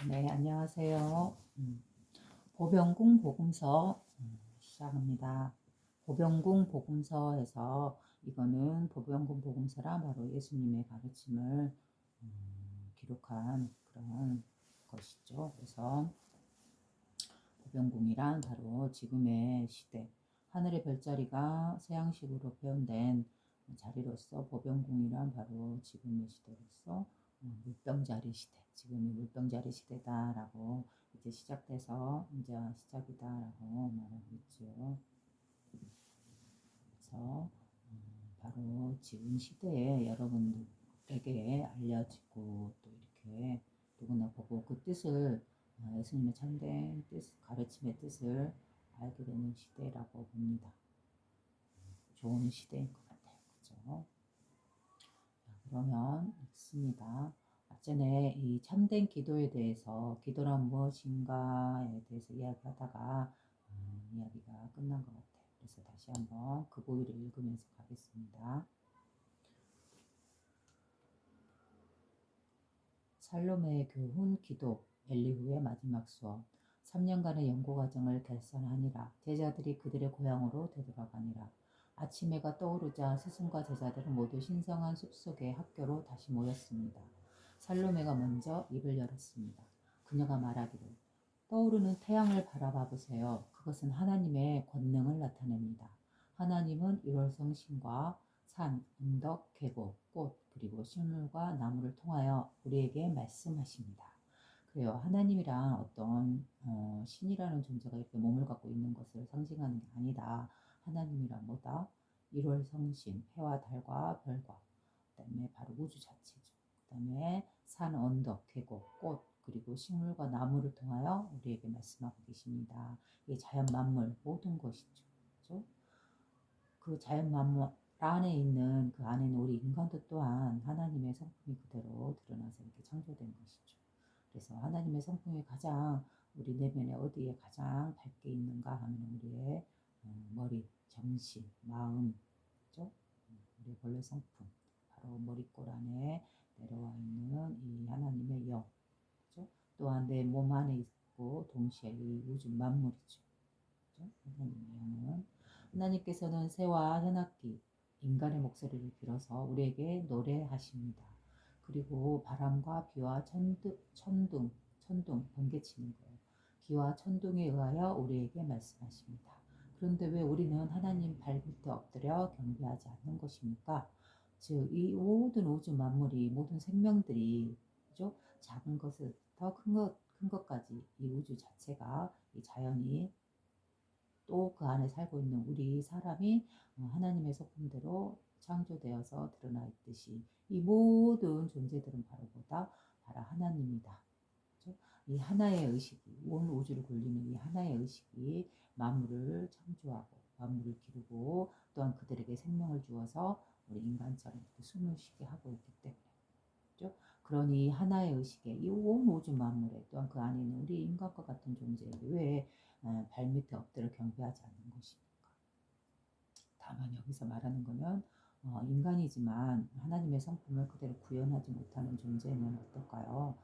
네, 안녕하세요. 보병궁 복음서 시작합니다. 보병궁 복음서에서 이거는 보병궁 복음서란 바로 예수님의 가르침을 기록한 그런 것이죠. 그래서 보병궁이란 바로 지금의 시대, 하늘의 별자리가 서양식으로 표현된 자리로서 보병궁이란 바로 지금의 시대로서 물병자리 시대, 지금이 물병자리 시대다라고 이제 시작돼서 이제 시작이다라고 말하고 있죠. 그래서 바로 지금 시대에 여러분들에게 알려지고 또 이렇게 누구나 보고 그 뜻을 예수님의 참된 뜻, 가르침의 뜻을 알게 되는 시대라고 봅니다. 좋은 시대인 것 같아요. 그죠? 그러면 읽습니다. 전에 이 참된 기도에 대해서 기도란 무엇인가에 대해서 이야기하다가 이야기가 끝난 것 같아요. 그래서 다시 한번 그 보기를 읽으면서 가겠습니다. 살로메의 교훈 기도 엘리후의 마지막 수업 3년간의 연구 과정을 결산하니라. 제자들이 그들의 고향으로 되돌아가니라. 아침 해가 떠오르자 스승과 제자들은 모두 신성한 숲속의 학교로 다시 모였습니다. 살로메가 먼저 입을 열었습니다. 그녀가 말하기를 떠오르는 태양을 바라봐 보세요. 그것은 하나님의 권능을 나타냅니다. 하나님은 1월성 신과 산, 언덕, 계곡, 꽃, 그리고 식물과 나무를 통하여 우리에게 말씀하십니다. 그래요. 하나님이란 어떤 신이라는 존재가 이렇게 몸을 갖고 있는 것을 상징하는 게 아니다. 하나님이란 뭐다? 1월 성신, 해와 달과 별과, 그 다음에 바로 우주 자체죠. 그 다음에 산, 언덕, 계곡, 꽃, 그리고 식물과 나무를 통하여 우리에게 말씀하고 계십니다. 이 자연 만물 모든 것이죠. 그렇죠? 그 자연 만물 안에 있는 그 안에는 우리 인간도 또한 하나님의 성품이 그대로 드러나서 이렇게 창조된 것이죠. 그래서 하나님의 성품이 가장 우리 내면에 어디에 가장 밝게 있는가 하면 우리의 머리, 정신, 마음, 그죠? 우리의 본래 성품, 바로 머리골 안에 내려와 있는 이 하나님의 영, 그죠? 또한 내 몸 안에 있고 동시에 이 우주 만물이죠. 그죠? 하나님의 영은 하나님께서는 새와 현악기, 인간의 목소리를 빌어서 우리에게 노래하십니다. 그리고 바람과 비와 천둥, 번개치는 거예요. 비와 천둥에 의하여 우리에게 말씀하십니다. 그런데 왜 우리는 하나님 발 밑에 엎드려 경배하지 않는 것입니까? 즉, 이 모든 우주 만물이, 모든 생명들이, 그죠? 작은 것부터 큰 것까지 이 우주 자체가, 이 자연이 또 그 안에 살고 있는 우리 사람이 하나님의 소품대로 창조되어서 드러나 있듯이 이 모든 존재들은 바로 뭐다? 바로 하나님이다. 그렇죠? 이 하나의 의식이 온 우주를 굴리는 이 하나의 의식이 만물을 창조하고 만물을 기르고 또한 그들에게 생명을 주어서 우리 인간처럼 이렇게 숨을 쉬게 하고 있기 때문에 그렇죠? 그러니 하나의 의식에 이 온 우주 만물에 또한 그 안에 있는 우리 인간과 같은 존재에게 왜 발밑에 엎드려 경배하지 않는 것입니까? 다만 여기서 말하는 거는 인간이지만 하나님의 성품을 그대로 구현하지 못하는 존재는 어떨까요?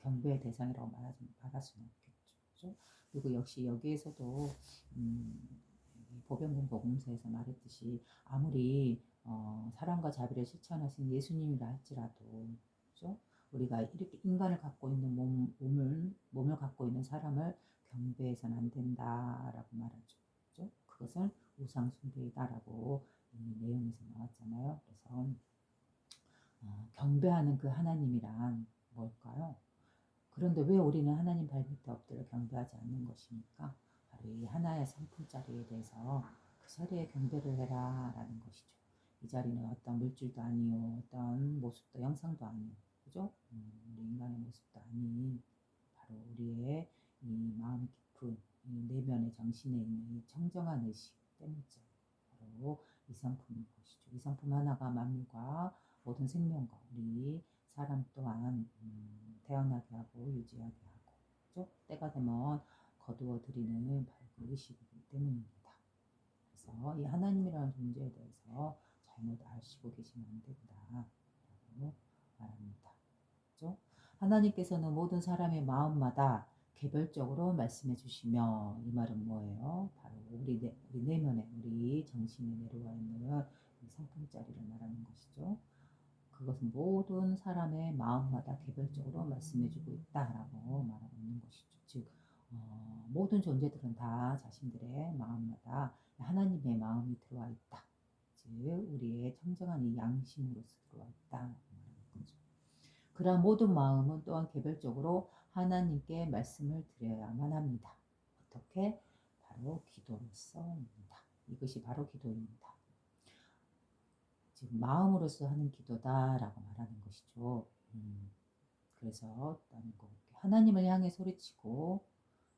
경배의 대상이라고 말할 수는 없겠죠. 그죠? 그리고 역시 여기에서도 보병공 복음서에서 말했듯이 아무리 사랑과 자비를 실천하신 예수님이라 할지라도 그죠? 우리가 이렇게 인간을 갖고 있는 몸을 갖고 있는 사람을 경배해서는 안 된다라고 말하죠. 그죠? 그것은 우상 숭배이다라고 이 내용에서 나왔잖아요. 그래서 경배하는 그 하나님이란 뭘까요? 그런데 왜 우리는 하나님 발밑에 엎드려 경배하지 않는 것입니까? 바로 이 하나의 성품자리에 대해서 그 자리에 경배를 해라라는 것이죠. 이 자리는 어떤 물질도 아니요, 어떤 모습도 형상도 아니요, 그죠? 우리 인간의 모습도 아닌 바로 우리의 이 마음 깊은 이 내면의 정신에 있는 이 청정한 의식 때문이죠. 바로 이 성품인 것이죠. 이 성품 하나가 만물과 모든 생명과 우리 사람 또한 태어나게 하고 유지하게 하고 그죠? 때가 되면 거두어 들이는 바로 그 의식이기 때문입니다. 그래서 이 하나님이라는 존재에 대해서 잘못 아시고 계시면 안 된다라고 말합니다. 그죠? 하나님께서는 모든 사람의 마음마다 개별적으로 말씀해 주시며, 이 말은 뭐예요? 바로 우리 내면에, 우리 정신에 내려와 있는 이 성품짜리를 말하는 것이죠. 그것은 모든 사람의 마음마다 개별적으로 말씀해주고 있다라고 말하고 있는 것이죠. 즉, 모든 존재들은 다 자신들의 마음마다 하나님의 마음이 들어와 있다. 즉, 우리의 청정한 이 양심으로서 들어와 있다라고 말하는 거죠. 그러한 모든 마음은 또한 개별적으로 하나님께 말씀을 드려야만 합니다. 어떻게? 바로 기도로서입니다. 이것이 바로 기도입니다. 지금 마음으로서 하는 기도다라고 말하는 것이죠. 그래서 하나님을 향해 소리치고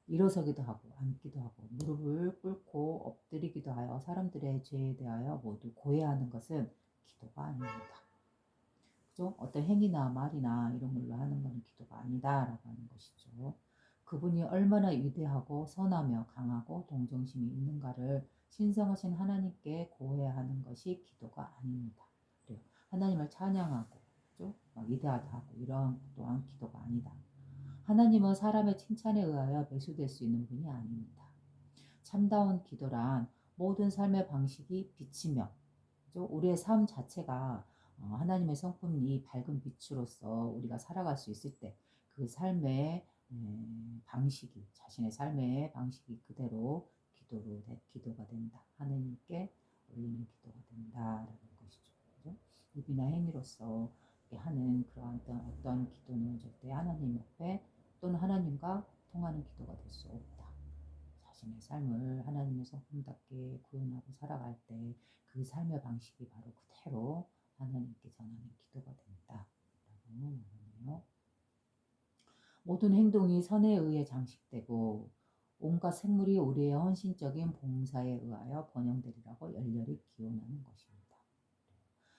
일어서기도 하고 앉기도 하고 무릎을 꿇고 엎드리기도 하여 사람들의 죄에 대하여 모두 고해하는 것은 기도가 아닙니다. 그죠? 어떤 행위나 말이나 이런 걸로 하는 것은 기도가 아니다라고 하는 것이죠. 그분이 얼마나 위대하고 선하며 강하고 동정심이 있는가를 신성하신 하나님께 고해하는 것이 기도가 아닙니다. 그래요. 하나님을 찬양하고, 그죠? 위대하다 하고 이러한 또한 기도가 아니다. 하나님은 사람의 칭찬에 의하여 매수될 수 있는 분이 아닙니다. 참다운 기도란 모든 삶의 방식이 비치며, 그죠? 우리의 삶 자체가 하나님의 성품이 밝은 빛으로서 우리가 살아갈 수 있을 때 그 삶의 방식이, 자신의 삶의 방식이 그대로 기도가 된다. 하나님께 올리는 기도가 된다라는 것이죠. 그죠? 입이나 행위로서 하는 그러한 어떤 기도는 절대 하나님 옆에 또는 하나님과 통하는 기도가 될 수 없다. 자신의 삶을 하나님의 성품답게 구현하고 살아갈 때 그 삶의 방식이 바로 그대로 하나님께 전하는 기도가 된다라고 말하네요. 모든 행동이 선에 의해 장식되고 온갖 생물이 우리의 헌신적인 봉사에 의하여 번영되리라고 열렬히 기원하는 것입니다.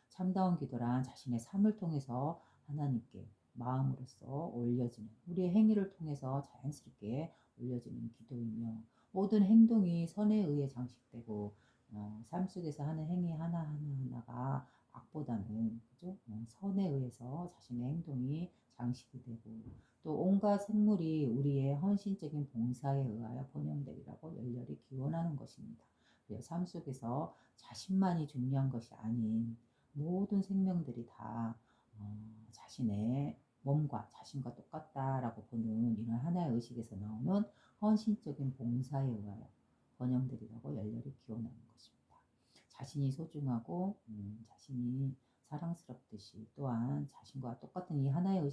참다운 기도란 자신의 삶을 통해서 하나님께 마음으로써 올려지는, 우리의 행위를 통해서 자연스럽게 올려지는 기도이며, 모든 행동이 선에 의해 장식되고 삶 속에서 하는 행위 하나하나가 악보다는, 그죠? 선에 의해서 자신의 행동이 장식이 되고, 또 온갖 생물이 우리의 헌신적인 봉사에 의하여 번영되리라고 열렬히 기원하는 것입니다. 삶 속에서 자신만이 중요한 것이 아닌 모든 생명들이 다 자신의 몸과 자신과 똑같다라고 보는 이런 하나의 의식에서 나오는 헌신적인 봉사에 의하여 번영되리라고 열렬히 기원하는 것입니다. 자신이 소중하고 자신이 사랑스럽듯이 또한 자신과 똑같은 이 하나의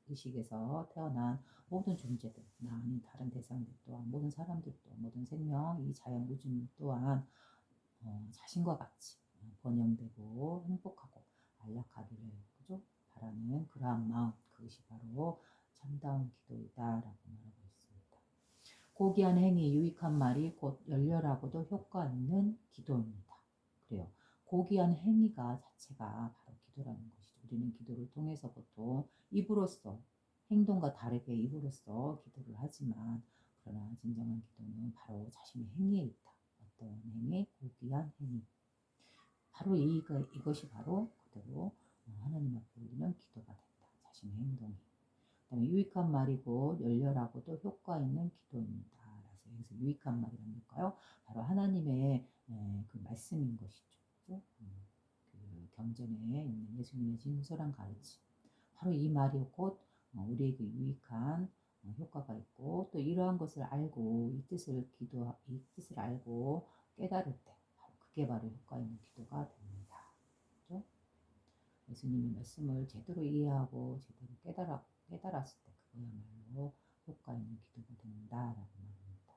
의식에서 태어난 모든 존재들, 나 아닌 다른 대상들 또한 모든 사람들 또 모든 생명, 이 자연 우주 또한 자신과 같이 번영되고 행복하고 안락하기를, 그죠? 바라는 그러한 마음, 그것이 바로 참다운 기도이다라고 말하고 있습니다. 고귀한 행위, 유익한 말이 곧 열렬하고도 효과 있는 기도입니다. 그래요. 고귀한 행위가 자체가 바로 기도라는 것이죠. 우리는 기도를 통해서 보통 입으로써 행동과 다르게 입으로써 기도를 하지만, 그러나 진정한 기도는 바로 자신의 행위에 있다. 어떤 행위? 고귀한 행위. 바로 이것이 바로 그대로 하나님 앞에 올리는 기도가 된다. 자신의 행동이. 그다음에 유익한 말이고 열렬하고도 효과 있는 기도입니다. 그래서 여기서 유익한 말이란 뭘까요? 바로 하나님의 그 말씀인 것이죠. 그 경전에 있는 예수님의 진솔한 가르침. 바로 이 말이 곧 우리에게 유익한 효과가 있고, 또 이러한 것을 알고 이 뜻을 알고 깨달을 때 그게 바로 효과 있는 기도가 됩니다. 그렇죠? 예수님의 말씀을 제대로 이해하고 제대로 깨달았을 때 그거야말로 효과 있는 기도가 된다라고 말합니다.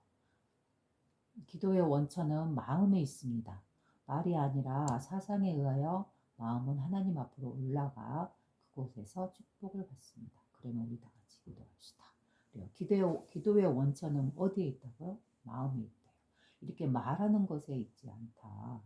기도의 원천은 마음에 있습니다. 말이 아니라 사상에 의하여 마음은 하나님 앞으로 올라가 그곳에서 축복을 받습니다. 그러면 우리 다 같이 기도합시다. 그래요. 기도의 원천은 어디에 있다고요? 마음에 있대요. 이렇게 말하는 것에 있지 않다.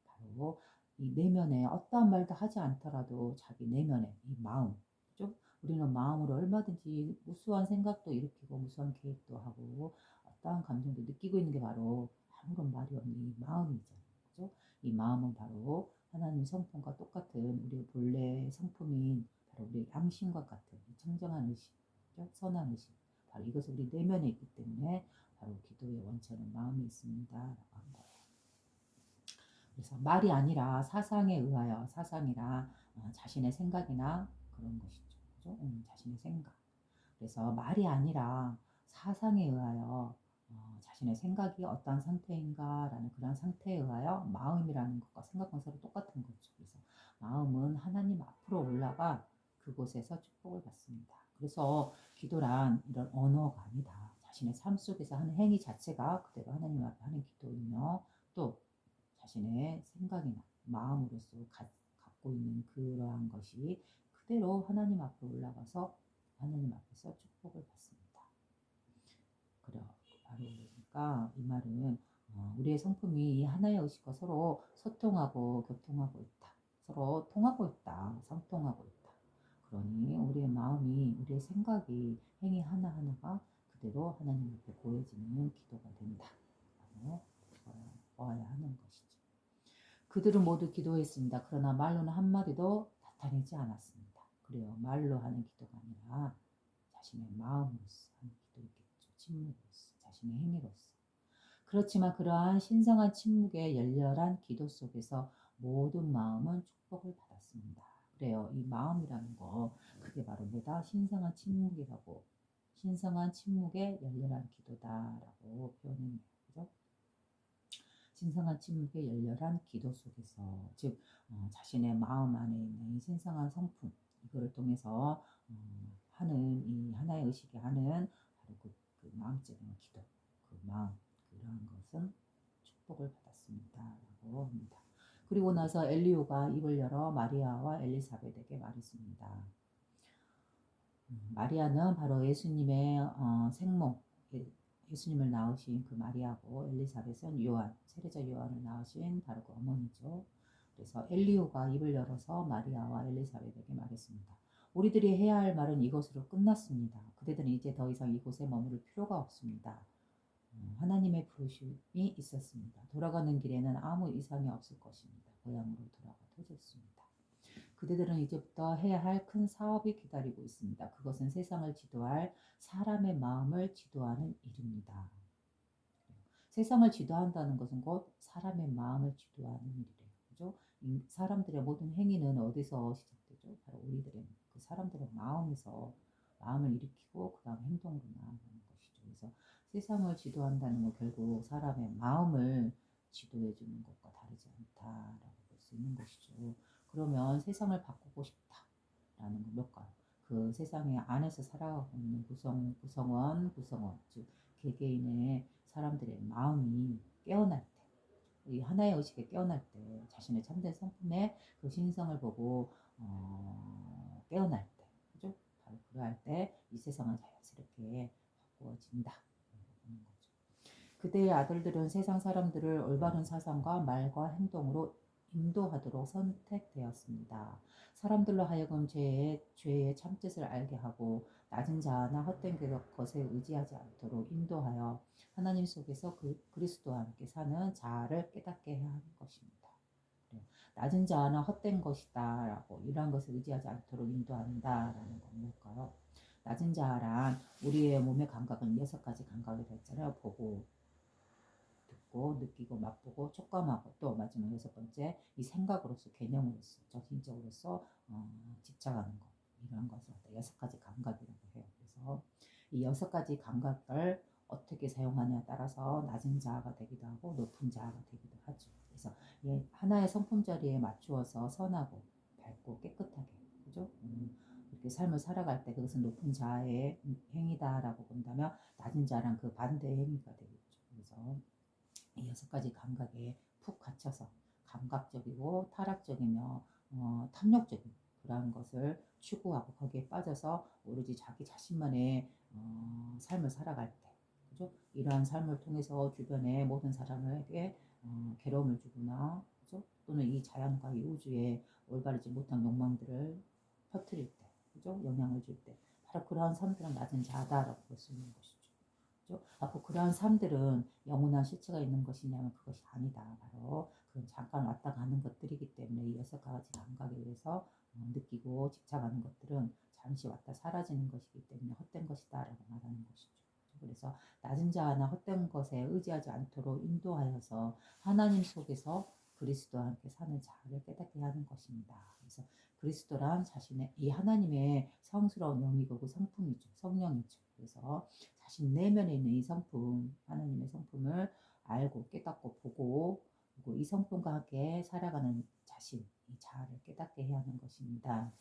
바로 이 내면에 어떠한 말도 하지 않더라도 자기 내면에 이 마음, 그죠? 우리는 마음으로 얼마든지 무수한 생각도 일으키고 무수한 계획도 하고 어떠한 감정도 느끼고 있는 게 바로 아무런 말이 없는 이 마음이잖아요. 그죠? 이 마음은 바로 하나님 성품과 똑같은 우리 본래 성품인 바로 바로 우리 양심과 같은 청정한 의식, 그죠? 선한 의식, 바로 이것은 우리 내면에 있기 때문에 바로 기도의 원천은 마음에 있습니다 라고 한 거예요. 그래서 말이 아니라 사상에 의하여, 사상이라 자신의 생각이나 그런 것이죠. 그죠? 자신의 생각. 그래서 말이 아니라 사상에 의하여 자신의 생각이 어떤 상태인가라는 그런 상태에 의하여 마음이라는 것과 생각은 서로 똑같은 거죠. 그래서 마음은 하나님 앞으로 올라가 그곳에서 축복을 받습니다. 그래서 기도란 이런 언어가 아니다. 자신의 삶 속에서 하는 행위 자체가 그대로 하나님 앞에 하는 기도이며 또 자신의 생각이나 마음으로서 갖고 있는 그러한 것이 그대로 하나님 앞에 올라가서 하나님 앞에서 축복을 받습니다. 그래 바로 그러니까 이 말은 우리의 성품이 이 하나의 의식과 서로 소통하고 교통하고 있다. 서로 통하고 있다. 상통하고 있다. 그러니 우리의 마음이, 우리의 생각이, 행위 하나하나가 그대로 하나님 앞에 보여지는 기도가 된다. 라고 보아야 하는 것이죠. 그들은 모두 기도했습니다. 그러나 말로는 한마디도 나타내지 않았습니다. 그래요. 말로 하는 기도가 아니라 자신의 마음으로서 하는 기도였겠죠. 침묵으로서, 자신의 행위로서. 그렇지만 그러한 신성한 침묵의 열렬한 기도 속에서 모든 마음은 축복을 받았습니다. 그래요. 이 마음이라는 거, 그게 바로 뭐다? 신성한 침묵이라고. 신성한 침묵의 열렬한 기도다라고 표현해요. 그죠? 신성한 침묵의 열렬한 기도 속에서, 즉 자신의 마음 안에 있는 이 신성한 성품, 이거를 통해서 하는 이 하나의 의식이 하는 바로 그 마음적인 기도, 그 마음, 그러한 것은 축복을 받았습니다라고 합니다. 그리고 나서 엘리후가 입을 열어 마리아와 엘리사벳에게 말했습니다. 마리아는 바로 예수님의 생모, 예수님을 낳으신 그 마리아고, 엘리사벳은 요한, 세례자 요한을 낳으신 바로 그 어머니죠. 그래서 엘리후가 입을 열어서 마리아와 엘리사벳에게 말했습니다. 우리들이 해야 할 말은 이것으로 끝났습니다. 그대들은 이제 더 이상 이곳에 머무를 필요가 없습니다. 하나님의 부르심이 있었습니다. 돌아가는 길에는 아무 이상이 없을 것입니다. 고향으로 돌아가 터졌습니다. 그대들은 이제부터 해야 할 큰 사업이 기다리고 있습니다. 그것은 세상을 지도할 사람의 마음을 지도하는 일입니다. 세상을 지도한다는 것은 곧 사람의 마음을 지도하는 일이래요. 그죠? 사람들의 모든 행위는 어디서 시작되죠? 바로 우리들의 그 사람들의 마음에서 마음을 일으키고 그 다음 행동으로 나아가는 것이죠. 그래서 세상을 지도한다는 건 결국 사람의 마음을 지도해 주는 것과 다르지 않다라고 볼 수 있는 것이죠. 그러면 세상을 바꾸고 싶다라는 건 뭘까요? 그 세상의 안에서 살아가고 있는 구성원, 즉 개개인의 사람들의 마음이 깨어날 때, 이 하나의 의식에 깨어날 때, 자신의 참된 성품의 그 신성을 보고 깨어날 때, 그죠? 바로 그러할 때 이 세상은 자연스럽게 바꾸어진다. 그대의 아들들은 세상 사람들을 올바른 사상과 말과 행동으로 인도하도록 선택되었습니다. 사람들로 하여금 죄의 참뜻을 알게 하고 낮은 자아나 헛된 것에 의지하지 않도록 인도하여 하나님 속에서 그리스도와 함께 사는 자아를 깨닫게 해야 하는 것입니다. 낮은 자아나 헛된 것이다 라고 이러한 것을 의지하지 않도록 인도한다라는 건 뭘까요? 낮은 자아란 우리의 몸의 감각은 6가지 감각이라 했잖아요. 보고, 듣고, 느끼고, 맛보고, 촉감하고, 또 마지막 6번째 이 생각으로서, 개념으로서, 정신적으로서 집착하는 것, 이러한 것을 6가지 감각이라고 해요. 그래서 이 6가지 감각을 어떻게 사용하냐에 따라서 낮은 자아가 되기도 하고 높은 자아가 되기도 하죠. 그래서 하나의 성품 자리에 맞추어서 선하고 밝고 깨끗하게, 그죠? 이렇게 삶을 살아갈 때 그것은 높은 자아의 행위다라고 본다면 낮은 자아랑 그 반대의 행위가 되겠죠. 그래서 이 6가지 감각에 푹 갇혀서 감각적이고 타락적이며 탐욕적인 그러한 것을 추구하고 거기에 빠져서 오로지 자기 자신만의 삶을 살아갈 때, 그죠? 이러한 삶을 통해서 주변의 모든 사람에게 괴로움을 주거나, 그죠? 또는 이 자연과 이 우주에 올바르지 못한 욕망들을 퍼뜨릴 때, 그죠? 영향을 줄 때, 바로 그러한 삶들은 낮은 자다라고 볼 수 있는 것이죠. 그러한 삶들은 영원한 실체가 있는 것이냐면 그것이 아니다. 바로 그건 잠깐 왔다 가는 것들이기 때문에 이 6가지 감각에 의해서 느끼고 집착하는 것들은 잠시 왔다 사라지는 것이기 때문에 헛된 것이다라고 말하는 것이죠. 그래서 낮은 자나 헛된 것에 의지하지 않도록 인도하여서 하나님 속에서 그리스도와 함께 사는 자를 깨닫게 하는 것입니다. 그래서 그리스도란 자신의 이 하나님의 성스러운 영이고 그 성품이죠. 성령이죠. 그래서 자신 내면에 있는 이 성품, 하나님의 성품을 알고 깨닫고 보고 그리고 이 성품과 함께 살아가는 자신, 이 자아를 깨닫게 해야 하는 것입니다.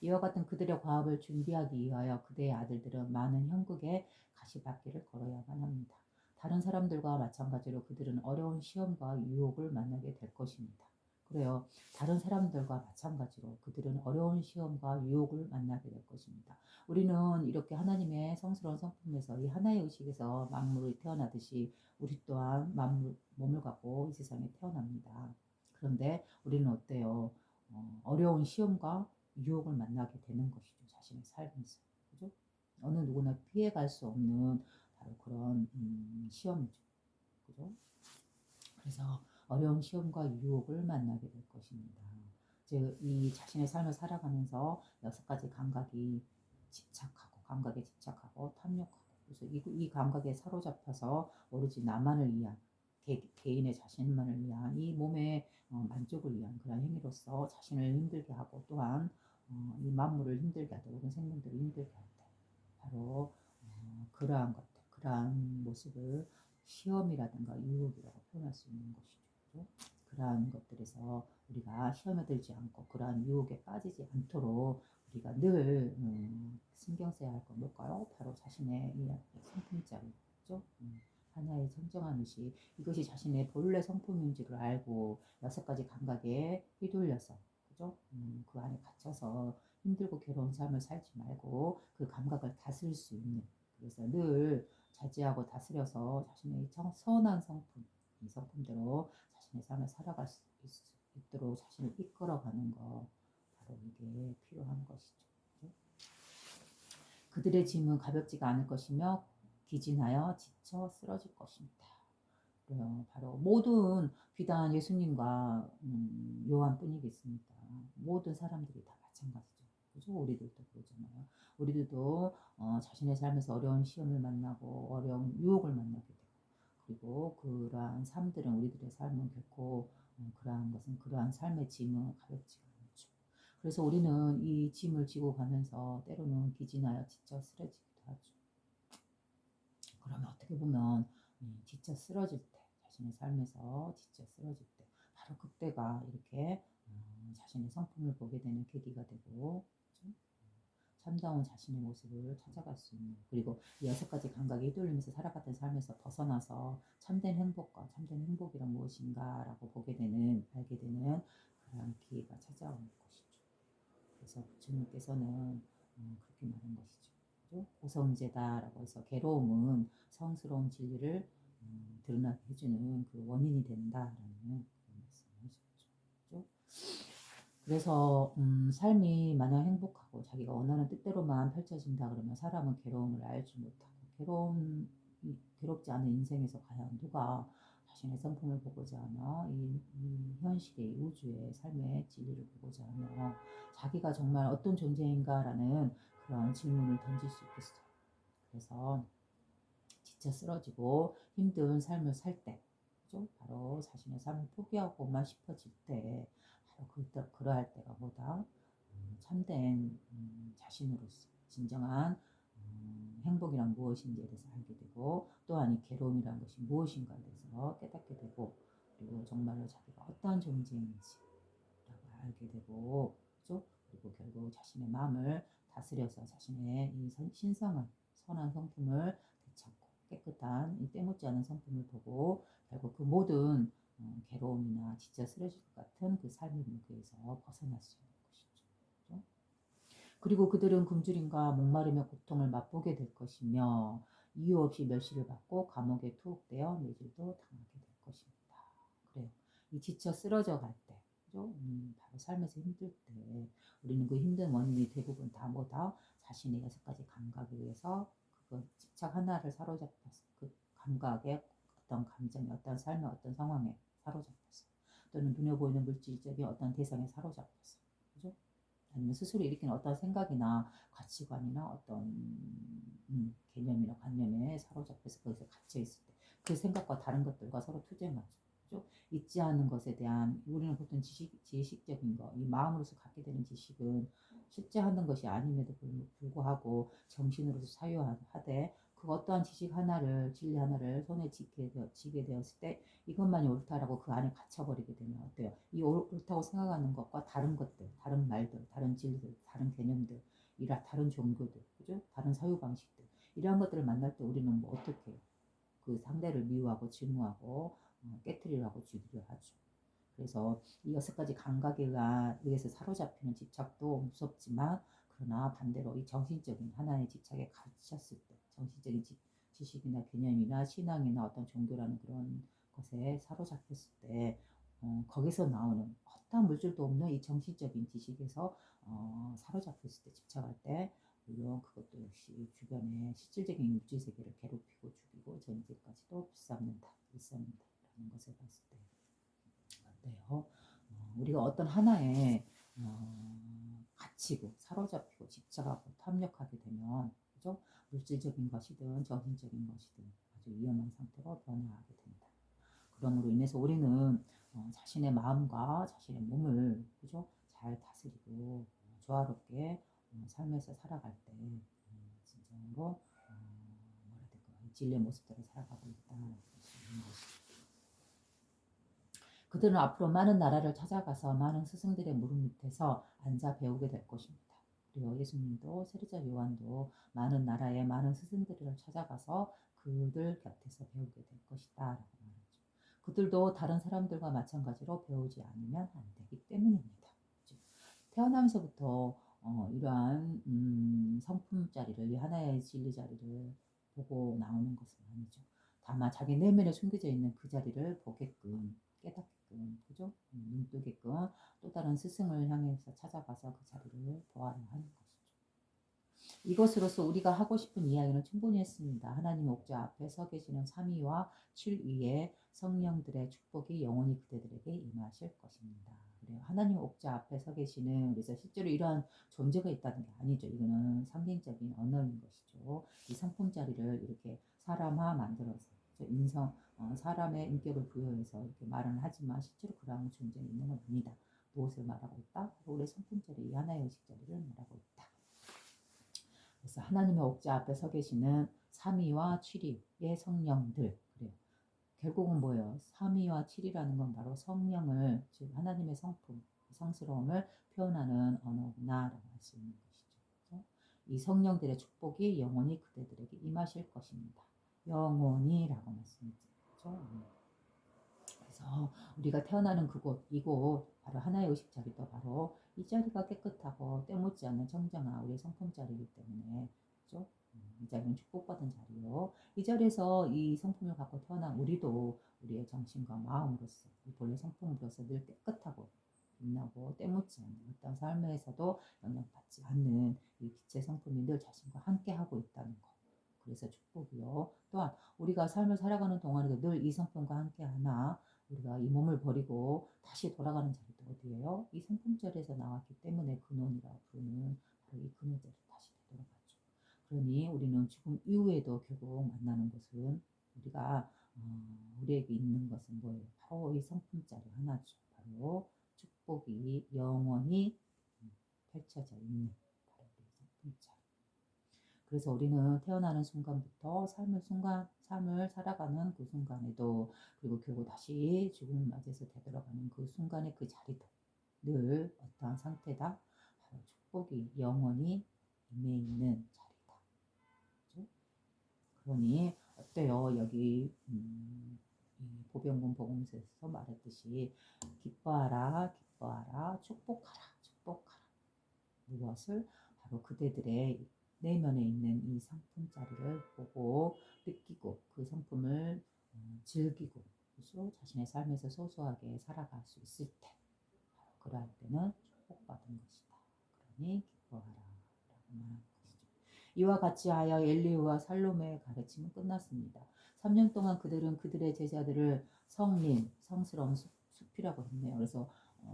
이와 같은 그들의 과업을 준비하기 위하여 그대의 아들들은 많은 형국의 가시밭길을 걸어야만 합니다. 다른 사람들과 마찬가지로 그들은 어려운 시험과 유혹을 만나게 될 것입니다. 그래요. 다른 사람들과 마찬가지로 그들은 어려운 시험과 유혹을 만나게 될 것입니다. 우리는 이렇게 하나님의 성스러운 성품에서 이 하나의 의식에서 만물이 태어나듯이 우리 또한 만물, 몸을 갖고 이 세상에 태어납니다. 그런데 우리는 어때요? 어려운 시험과 유혹을 만나게 되는 것이죠. 자신의 삶에서. 그죠? 어느 누구나 피해갈 수 없는 바로 그런 시험이죠. 그죠? 그래서 어려운 시험과 유혹을 만나게 될 것입니다. 즉, 이 자신의 삶을 살아가면서 6가지 감각이 감각에 집착하고 탐욕하고, 그래서 이 감각에 사로잡혀서 오로지 나만을 위한, 개인의 자신만을 위한 이 몸의 만족을 위한 그런 행위로서 자신을 힘들게 하고 또한 이 만물을 힘들게 하고 모든 생명들을 힘들게 할 때 바로 그러한 것들, 그러한 모습을 시험이라든가 유혹이라고 표현할 수 있는 것이죠. 그러한 것들에서 우리가 시험에 들지 않고 그러한 유혹에 빠지지 않도록 우리가 늘 신경 써야 할 건 뭘까요? 바로 자신의 이 성품자리죠. 하나의 청정한 의식, 이것이 자신의 본래 성품인지를 알고 6가지 감각에 휘둘려서 그죠? 그 안에 갇혀서 힘들고 괴로운 삶을 살지 말고 그 감각을 다스릴 수 있는, 그래서 늘 자제하고 다스려서 자신의 선한 성품, 이 성품대로 자신의 삶을 살아갈 수 있도록 자신을 이끌어가는 것, 바로 이게 필요한 것이죠. 그들의 짐은 가볍지가 않을 것이며 기진하여 지쳐 쓰러질 것입니다. 바로 모든 비단 예수님과 요한뿐이겠습니까? 모든 사람들이 다 마찬가지죠. 그죠? 우리들도 그러잖아요. 우리들도 자신의 삶에서 어려운 시험을 만나고 어려운 유혹을 만나게 되고, 그리고 그러한 삶들은 우리들의 삶은 결코 그러한 삶의 짐은 가볍지가 않죠. 그래서 우리는 이 짐을 지고 가면서 때로는 기진하여 지쳐 쓰러지기도 하죠. 그러면 어떻게 보면 지쳐 쓰러질 때, 자신의 삶에서 지쳐 쓰러질 때 바로 그때가 이렇게 자신의 성품을 보게 되는 계기가 되고, 그렇죠? 참다운 자신의 모습을 찾아갈 수 있는, 그리고 6가지 감각에 휘둘리면서 살아갔던 삶에서 벗어나서 참된 행복이란 무엇인가 라고 알게 되는 그런 기회가 찾아오는 것이죠. 그래서 부처님께서는 그렇게 말한 것이죠. 고성제다라고 해서 괴로움은 성스러운 진리를 드러나게 해주는 그 원인이 된다라는 말씀을 하셨죠. 그래서 삶이 마냥 행복하고 자기가 원하는 뜻대로만 펼쳐진다 그러면 사람은 괴로움을 알지 못하고, 괴롭지 않은 인생에서 과연 누가 자신의 성품을 보고자 하며 이 현실의 우주의 삶의 진리를 보고자 하며 자기가 정말 어떤 존재인가라는 그런 질문을 던질 수 있겠어요. 그래서 지쳐 쓰러지고 힘든 삶을 살 때, 그죠? 바로 자신의 삶을 포기하고만 싶어질 때, 바로 그러할 때가 뭐다? 참된 자신으로서 진정한 행복이란 무엇인지에 대해서 알게 되고, 또한 이 괴로움이란 것이 무엇인가에 대해서 깨닫게 되고, 그리고 정말로 자기가 어떠한 존재인지라고 알게 되고, 그죠? 그리고 결국 자신의 마음을 다스려서 자신의 이 신성한 선한 성품을 되찾고 깨끗한 이 때묻지 않은 성품을 보고 결국 그 모든 괴로움이나 지쳐 쓰러질 것 같은 그 삶의 무게에서 벗어날 수 있는 것이죠. 그렇죠? 그리고 그들은 굶주림과 목마름의 고통을 맛보게 될 것이며 이유 없이 멸시를 받고 감옥에 투옥되어 매질도 당하게 될 것입니다. 그래요. 이 지쳐 쓰러져 갈 때, 그죠? 바로 삶에서 힘들 때 우리는 그 힘든 원인이 대부분 다 뭐다? 자신의 6가지 감각에 의해서 그 집착 하나를 사로잡혀서 그 감각에 어떤 감정에 어떤 삶의 어떤 상황에 사로잡혀서 또는 눈에 보이는 물질적인 어떤 대상에 사로잡혀서, 그죠? 아니면 스스로 일으키는 어떤 생각이나 가치관이나 어떤 개념이나 관념에 사로잡혀서 거기서 갇혀 있을 때 그 생각과 다른 것들과 서로 투쟁하죠. 그죠? 잊지 않는 것에 대한 우리는 보통 지식적인 거, 이 마음으로서 갖게 되는 지식은 실제 하는 것이 아님에도 불구하고 정신으로서 사유하되 그 어떠한 지식 하나를 진리 하나를 손에 쥐게 되었을 때 이것만이 옳다라고 그 안에 갇혀버리게 되면 어때요? 이 옳다고 생각하는 것과 다른 것들, 다른 말들, 다른 진리들, 다른 개념들, 다른 종교들, 그죠? 다른 사유 방식들 이러한 것들을 만날 때 우리는 뭐 어떻게 해요? 그 상대를 미워하고 증오하고 깨트리려고 주기를 하죠. 그래서 이 6가지 감각에 의해서 사로잡히는 집착도 무섭지만 그러나 반대로 이 정신적인 하나의 집착에 갇혔을 때 정신적인 지식이나 개념이나 신앙이나 어떤 종교라는 그런 것에 사로잡혔을 때 거기서 나오는 어떠한 물질도 없는 이 정신적인 지식에서 사로잡혔을 때 집착할 때 물론 그것도 역시 주변의 실질적인 물질 세계를 괴롭히고 죽이고 전쟁까지도 일삼는다라는 것을 봤을 때 어때요? 우리가 어떤 하나에 갇히고 사로잡히고 집착하고 탐욕하게 되면 그죠? 물질적인 것이든 정신적인 것이든 아주 위험한 상태로 변화하게 된다. 그러므로 인해서 우리는 자신의 마음과 자신의 몸을 그죠? 잘 다스리고 조화롭게 삶에서 살아갈 때 진정으로 뭐라 될까 진리의 모습대로 살아가고 있다는 것이죠. 그들은 앞으로 많은 나라를 찾아가서 많은 스승들의 무릎 밑에서 앉아 배우게 될 것입니다. 그리고 예수님도 세리자 요한도 많은 나라의 많은 스승들을 찾아가서 그들 곁에서 배우게 될 것이다 라고 말하죠. 그들도 다른 사람들과 마찬가지로 배우지 않으면 안 되기 때문입니다. 태어나면서부터 이러한 성품 자리를 이 하나의 진리 자리를 보고 나오는 것은 아니죠. 다만 자기 내면에 숨겨져 있는 그 자리를 보게끔 깨닫게끔 그죠? 눈 뜨게끔 또 다른 스승을 향해서 찾아가서 그 자리를 보아야 하는 것이죠. 이것으로서 우리가 하고 싶은 이야기는 충분히 했습니다. 하나님 옥좌 앞에 서 계시는 3위와 7위의 성령들의 축복이 영원히 그대들에게 임하실 것입니다. 그래요. 하나님 옥좌 앞에 서 계시는 그래서 실제로 이러한 존재가 있다는 게 아니죠. 이거는 상징적인 언어인 것이죠. 이 상품 자리를 이렇게 사람화 만들어서 사람의 인격을 부여해서 이렇게 말은 하지만 실제로 그러한 존재는 있는 건 아니다. 무엇을 말하고 있다? 우리의 성품자리, 이 하나의 의식자리를 말하고 있다. 그래서 하나님의 옥좌 앞에 서 계시는 3위와 7위의 성령들. 그래요. 결국은 뭐예요? 3위와 7위라는 건 바로 성령을, 즉 하나님의 성품, 성스러움을 표현하는 언어구나라고 할 수 있는 것이죠. 이 성령들의 축복이 영원히 그대들에게 임하실 것입니다. 영원히라고 말씀했죠. 그래서 우리가 태어나는 그곳, 이곳 바로 하나의 의식 자리도 바로 이 자리가 깨끗하고 때묻지 않는 청정한 우리의 성품 자리이기 때문에 그렇죠? 이 자리는 축복받은 자리요. 이 자리에서 이 성품을 갖고 태어난 우리도 우리의 정신과 마음으로서 본래 성품으로서 늘 깨끗하고 빛나고 때묻지 않는 어떤 삶에서도 영향받지 않는 이 빛의 성품이 늘 자신과 함께하고 있다는 것. 그래서 축복이요. 또한 우리가 삶을 살아가는 동안에도 늘 이 성품과 함께하나 우리가 이 몸을 버리고 다시 돌아가는 자리도 어디예요? 이 성품자리에서 나왔기 때문에 근원이라 부르는 바로 이 근원자리 다시 되돌아가죠. 그러니 우리는 죽음 이후에도 결국 만나는 것은 우리가 우리에게 있는 것은 뭐예요? 바로 이 성품자리 하나죠. 바로 축복이 영원히 펼쳐져 있는 바로 우리 성품자리. 그래서 우리는 태어나는 순간부터 삶을 살아가는 그 순간에도 그리고 결국 다시 죽음을 맞이해서 되돌아가는 그 순간의 그 자리도 늘 어떠한 상태다? 바로 축복이 영원히 임해 있는 자리다. 그렇죠? 그러니 어때요? 여기 보병군 복음서에서 말했듯이 기뻐하라, 기뻐하라, 축복하라, 축복하라. 무엇을? 바로 그대들의 내면에 있는 이 상품자리를 보고 느끼고 그 상품을 즐기고 그래서 자신의 삶에서 소소하게 살아갈 수 있을 때 그럴 때는 축복받은 것이다. 그러니 기뻐하라 라고 말하는 것이죠. 이와 같이 하여 엘리후와 살로메의 가르침은 끝났습니다. 3년 동안 그들은 그들의 제자들을 성린, 성스러운 숲이라고 했네요. 그래서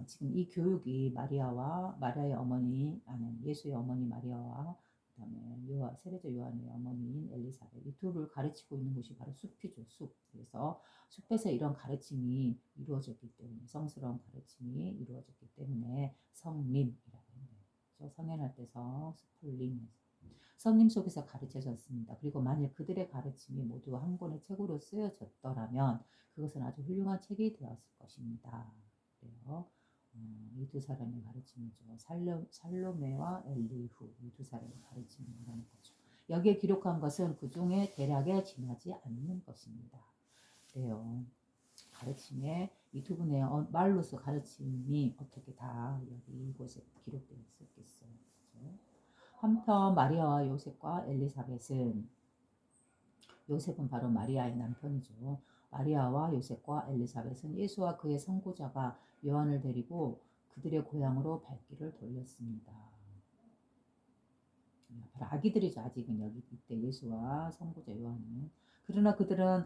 지금 이 교육이 마리아의 어머니, 아니 예수의 어머니 마리아와 그다음에 세례자 요한의 어머니인 엘리사벳 이 둘을 가르치고 있는 곳이 바로 숲이죠, 숲. 그래서 숲에서 이런 가르침이 이루어졌기 때문에 성스러운 가르침이 이루어졌기 때문에 성림이라고 했네요. 성현할 때서 숲을림 성림 속에서 가르쳐졌습니다. 그리고 만일 그들의 가르침이 모두 한 권의 책으로 쓰여졌더라면 그것은 아주 훌륭한 책이 되었을 것입니다. 그래요. 이 두 사람의 가르침이죠. 살로메와 엘리후 이 두 사람의 가르침이라는 거죠. 여기에 기록한 것은 그 중에 대략에 지나지 않는 것입니다. 그래요. 가르침에 이 두 분의 말로서 가르침이 어떻게 다 여기 이곳에 기록되어 있었겠어요. 그렇죠? 한편 마리아와 요셉과 엘리사벳은 요셉은 바로 마리아의 남편이죠. 마리아와 요셉과 엘리사벳은 예수와 그의 선고자가 요한을 데리고 그들의 고향으로 발길을 돌렸습니다. 바로 아기들이죠. 아직은 여기 이때 예수와 선고자 요한은. 그러나 그들은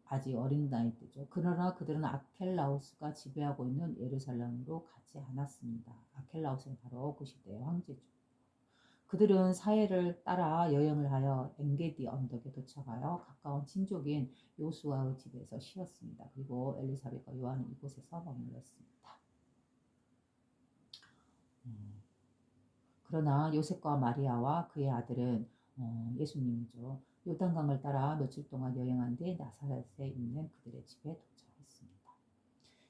아직 어린 나이 때죠. 그러나 그들은 아켈라우스가 지배하고 있는 예루살렘으로 가지 않았습니다. 아켈라우스는 바로 그 시대의 황제죠. 그들은 사해를 따라 여행을 하여 엔게디 언덕에 도착하여 가까운 친족인 요수아의 집에서 쉬었습니다. 그리고 엘리사벳과 요한은 이곳에서 머물렀습니다. 그러나 요셉과 마리아와 그의 아들은 예수님이죠. 요단강을 따라 며칠 동안 여행한 뒤 나사렛에 있는 그들의 집에 도착했습니다.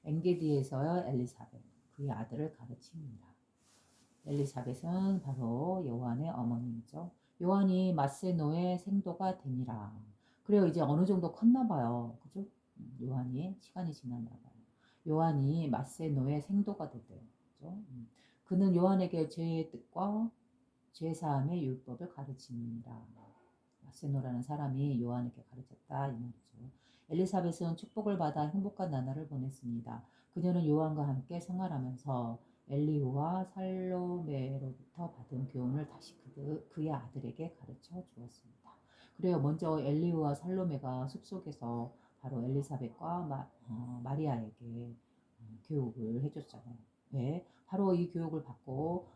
엔게디에서 엘리사벳, 그의 아들을 가르칩니다. 엘리사벳은 바로 요한의 어머니이죠. 요한이 마세노의 생도가 되니라. 그래요. 이제 어느 정도 컸나 봐요. 그죠? 요한이 시간이 지났나 봐요. 요한이 마세노의 생도가 됐대요. 그죠? 그는 요한에게 죄의 뜻과 죄 사함의 율법을 가르치니라. 마세노라는 사람이 요한에게 가르쳤다 이 말이죠. 엘리사벳은 축복을 받아 행복한 나날을 보냈습니다. 그녀는 요한과 함께 생활하면서 엘리후와 살로메로부터 받은 교훈을 다시 그의 아들에게 가르쳐 주었습니다. 그래요. 먼저 엘리후와 살로메가 숲속에서 바로 엘리사벳과 마리아에게 교육을 해줬잖아요. 왜? 바로 이 교육을 받고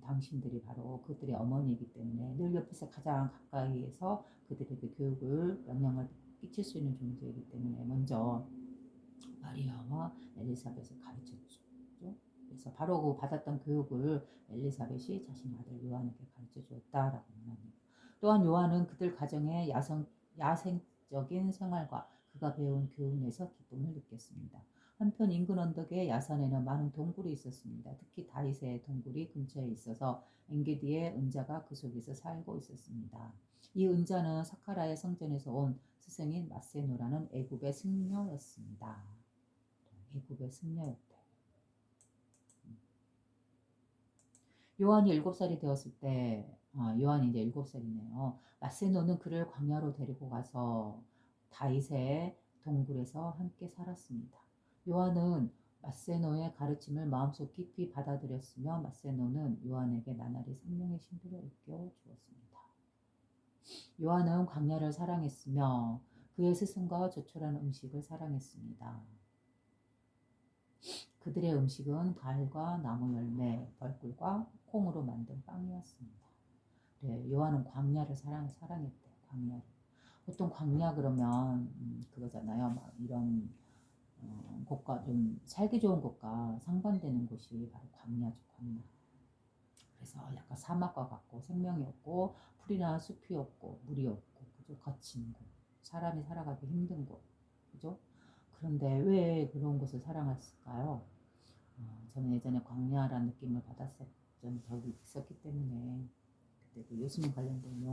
당신들이 바로 그들의 어머니이기 때문에 늘 옆에서 가장 가까이에서 그들에게 교육을 영향을 끼칠 수 있는 존재이기 때문에 먼저 마리아와 엘리사벳을 가르쳤죠. 그래서 바로 그 받았던 교육을 엘리사벳이 자신 아들 요한에게 가르쳐 주었다라고 말합니다. 또한 요한은 그들 가정의 야생적인 생활과 그가 배운 교훈에서 기쁨을 느꼈습니다. 한편 인근 언덕의 야산에는 많은 동굴이 있었습니다. 특히 다윗의 동굴이 근처에 있어서 엔게디의 은자가 그 속에서 살고 있었습니다. 이 은자는 사카라의 성전에서 온 스승인 마세노라는 애굽의 승려였습니다. 애굽의 승려였대. 요한이 7살이 되었을 때, 요한이 이제 7살이네요. 마세노는 그를 광야로 데리고 가서 다윗의 동굴에서 함께 살았습니다. 요한은 마세노의 가르침을 마음속 깊이 받아들였으며 마세노는 요한에게 나날이 생명의 신비를 일깨워 주었습니다. 요한은 광야를 사랑했으며 그의 스승과 조촐한 음식을 사랑했습니다. 그들의 음식은 과일과 나무 열매, 벌꿀과 콩으로 만든 빵이었습니다. 네, 요한은 광야를 사랑했대. 광야를. 보통 광야 그러면 그거잖아요. 막 이런 곳과 좀 살기 좋은 곳과 상반되는 곳이 바로 광야죠. 광야. 그래서 약간 사막과 같고 생명이 없고 풀이나 숲이 없고 물이 없고 그죠? 거친 곳. 사람이 살아가기 힘든 곳. 그죠? 그런데 왜 그런 곳을 사랑했을까요? 저는 예전에 광야라는 느낌을 받았었던 적이 있었기 때문에 그때도 예수님 관련된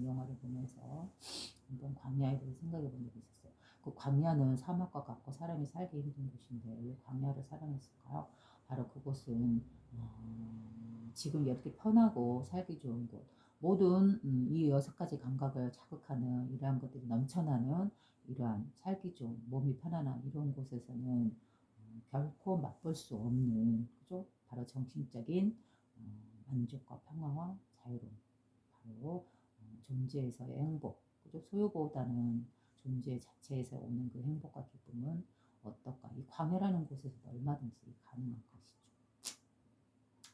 영화를 보면서 한번 광야에 대해 생각해 본 적이 있었어요. 그 광야는 사막과 같고 사람이 살기 힘든 곳인데 왜 광야를 사랑했을까요? 바로 그곳은 지금 이렇게 편하고 살기 좋은 곳, 모든 이 6가지 감각을 자극하는 이러한 것들이 넘쳐나는 이러한 살기 좋은 몸이 편안한 이런 곳에서는 결코 맛볼 수 없는 그죠? 바로 정신적인 만족과 평화와 자유로움, 바로 존재에서의 행복, 그죠? 소유보다는 존재 자체에서 오는 그 행복과 기쁨은 어떨까? 이 광야라는 곳에서도 얼마든지 가능한 것이죠.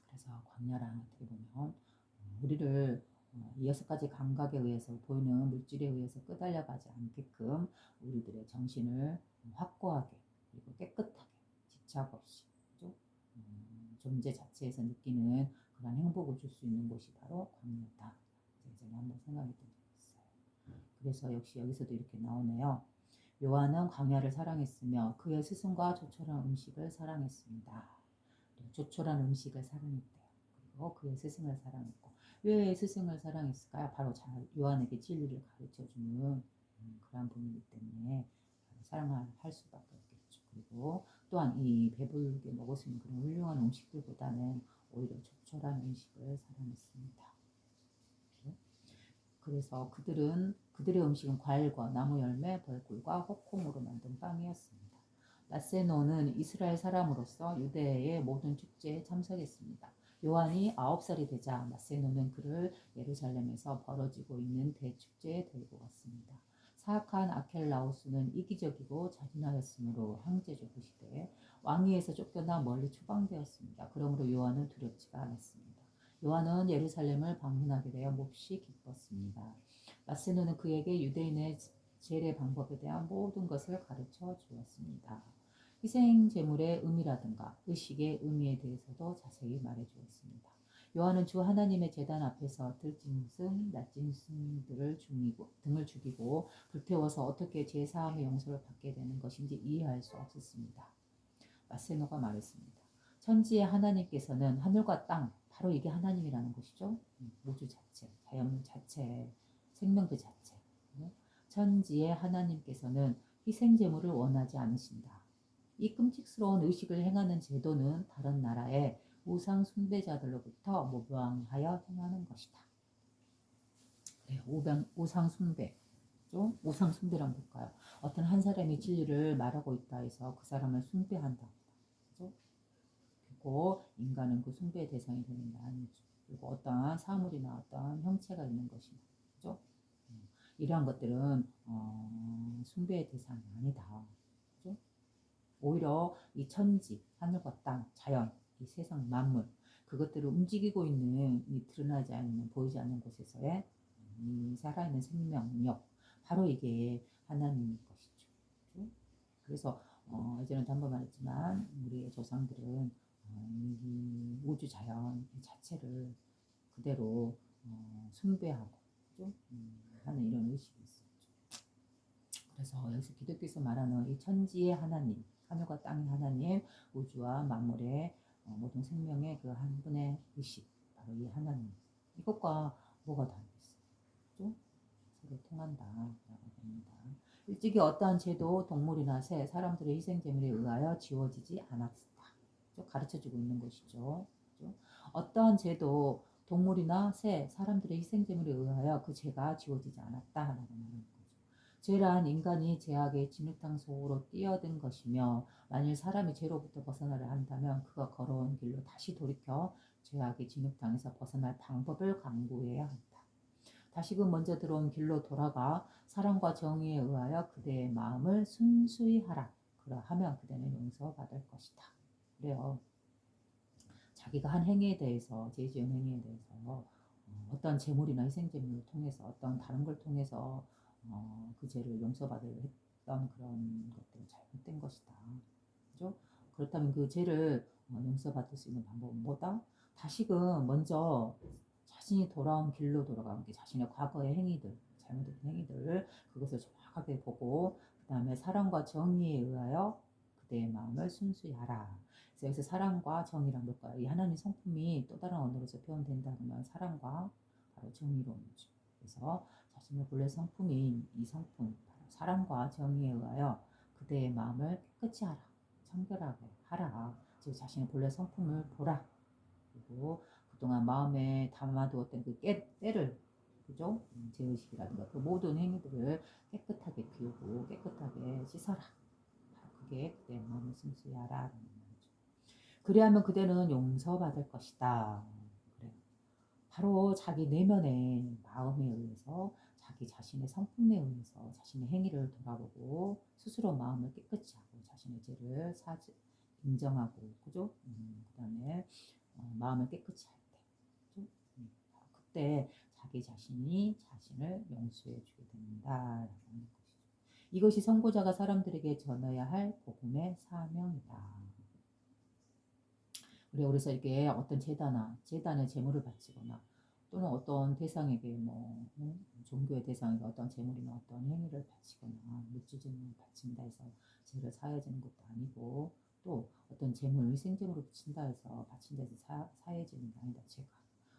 그래서 광야라는 어떻게 보면 우리를 이 6가지 감각에 의해서 보이는 물질에 의해서 끄달려가지 않게끔 우리들의 정신을 확고하게 그리고 깨끗하게 집착 없이 그죠? 존재 자체에서 느끼는 그런 행복을 줄 수 있는 곳이 바로 광야다. 예전에 한번 생각해 본 적이 있어요. 그래서 역시 여기서도 이렇게 나오네요. 요한은 광야를 사랑했으며 그의 스승과 조촐한 음식을 사랑했습니다. 조촐한 음식을 사랑했대요. 그리고 그의 스승을 사랑했고 왜 스승을 사랑했을까요? 바로 요한에게 진리를 가르쳐주는 그런 분이기 때문에 사랑할 수밖에 없겠죠. 그리고 또한 이 배부르게 먹을 수 있는 그런 훌륭한 음식들보다는 오히려 조촐한 음식을 사랑했습니다. 그래서 그들의 음식은 과일과 나무 열매, 벌꿀과 호콩으로 만든 빵이었습니다. 라세노는 이스라엘 사람으로서 유대의 모든 축제에 참석했습니다. 요한이 9살이 되자 마세노는 그를 예루살렘에서 벌어지고 있는 대축제에 데리고 갔습니다. 사악한 아켈라우스는 이기적이고 잔인하였으므로 황제조부 시대에 왕위에서 쫓겨나 멀리 추방되었습니다. 그러므로 요한은 두렵지가 않았습니다. 요한은 예루살렘을 방문하게 되어 몹시 기뻤습니다. 마세노는 그에게 유대인의 제례 방법에 대한 모든 것을 가르쳐 주었습니다. 희생 제물의 의미라든가 의식의 의미에 대해서도 자세히 말해 주었습니다. 요한은 주 하나님의 제단 앞에서 들짐승, 낮짐승들을 등을 죽이고 불태워서 어떻게 제사함의 용서를 받게 되는 것인지 이해할 수 없었습니다. 마세노가 말했습니다. 천지의 하나님께서는 하늘과 땅, 바로 이게 하나님이라는 것이죠. 우주 자체, 자연 자체, 생명 그 자체. 천지의 하나님께서는 희생 제물을 원하지 않으신다. 이 끔찍스러운 의식을 행하는 제도는 다른 나라의 우상 숭배자들로부터 모방하여 행하는 것이다. 네, 우상 숭배. 우상 숭배란 뭘까요? 어떤 한 사람이 진리를 말하고 있다 해서 그 사람을 숭배한다. 그죠? 그리고 인간은 그 숭배의 대상이 되는 게 아니죠. 그리고 어떠한 사물이나 어떠한 형체가 있는 것이다. 그죠? 이러한 것들은 숭배의 대상이 아니다. 그죠? 오히려 이 천지, 하늘과 땅, 자연, 이 세상 만물 그것들을 움직이고 있는 이 드러나지 않는 보이지 않는 곳에서의 이 살아있는 생명력 바로 이게 하나님인 것이죠. 그렇죠? 그래서 예전에도 한번 말했지만 우리의 조상들은 이 우주 자연 자체를 그대로 숭배하고 그렇죠? 하는 이런 의식이 있었죠. 그래서 여기서 기독교에서 말하는 이 천지의 하나님, 하늘과 땅의 하나님, 우주와 만물의 모든 생명의 그 한 분의 의식, 바로 이 하나님. 이것과 뭐가 다르겠어요? 그렇죠? 서로 통한다라고 봅니다. 일찍이 어떠한 죄도 동물이나 새, 사람들의 희생제물에 의하여 지워지지 않았다. 가르쳐주고 있는 것이죠. 그렇죠? 어떠한 죄도 동물이나 새, 사람들의 희생제물에 의하여 그 죄가 지워지지 않았다라고 말하는 거죠. 죄란 인간이 죄악의 진흙탕 속으로 뛰어든 것이며 만일 사람이 죄로부터 벗어나려 한다면 그가 걸어온 길로 다시 돌이켜 죄악의 진흙탕에서 벗어날 방법을 강구해야 한다. 다시금 먼저 들어온 길로 돌아가 사랑과 정의에 의하여 그대의 마음을 순수히 하라. 그러하면 그대는 용서받을 것이다. 그래요. 자기가 한 행위에 대해서, 죄 지은 행위에 대해서 어떤 재물이나 희생제물을 통해서 어떤 다른 걸 통해서 그 죄를 용서받을 했던 그런 것들은 잘못된 것이다. 그죠? 그렇다면 그 죄를 용서받을 수 있는 방법은 뭐다? 다시금 먼저 자신이 돌아온 길로 돌아가는 게 자신의 과거의 행위들, 잘못된 행위들을 그것을 정확하게 보고 그 다음에 사랑과 정의에 의하여 그대의 마음을 순수히 하라. 그래서 여기서 사랑과 정의란 뭘까요? 이 하나님 성품이 또 다른 언어로서 표현된다 그러면 사랑과 바로 정의로움이죠. 그래서 자신의 본래 성품인 이 성품, 바로 사랑과 정의에 의하여 그대의 마음을 깨끗이 하라. 청결하게 하라. 즉 자신의 본래 성품을 보라. 그리고 그동안 마음에 담아두었던 그 때를 그죠? 죄의식이라든가 그 모든 행위들을 깨끗하게 비우고 깨끗하게 씻어라. 그게 그대의 마음을 순수히 하라라는 말이죠. 그리하면 그대는 용서받을 것이다. 그래요. 바로 자기 내면의 마음에 의해서 자기 자신의 성품에 의해서 자신의 행위를 돌아보고 스스로 마음을 깨끗이 하고 자신의 죄를 인정하고 그죠? 그다음에 마음을 깨끗이 할 때, 그죠? 그때 자기 자신이 자신을 용서해 주게 된다라고 하는 것이죠. 이것이 선고자가 사람들에게 전해야 할 복음의 사명이다. 그래서 이게 어떤 재단에 제물을 바치거나 또는 어떤 대상에게 종교의 대상에게 어떤 제물이나 어떤 행위를 바치거나 물질제물을 바친다 해서 죄를 사해지는 것도 아니고 또 어떤 제물, 생제물을 바친다 해서 바친다 해서 사해지는 게 아니다. 죄가.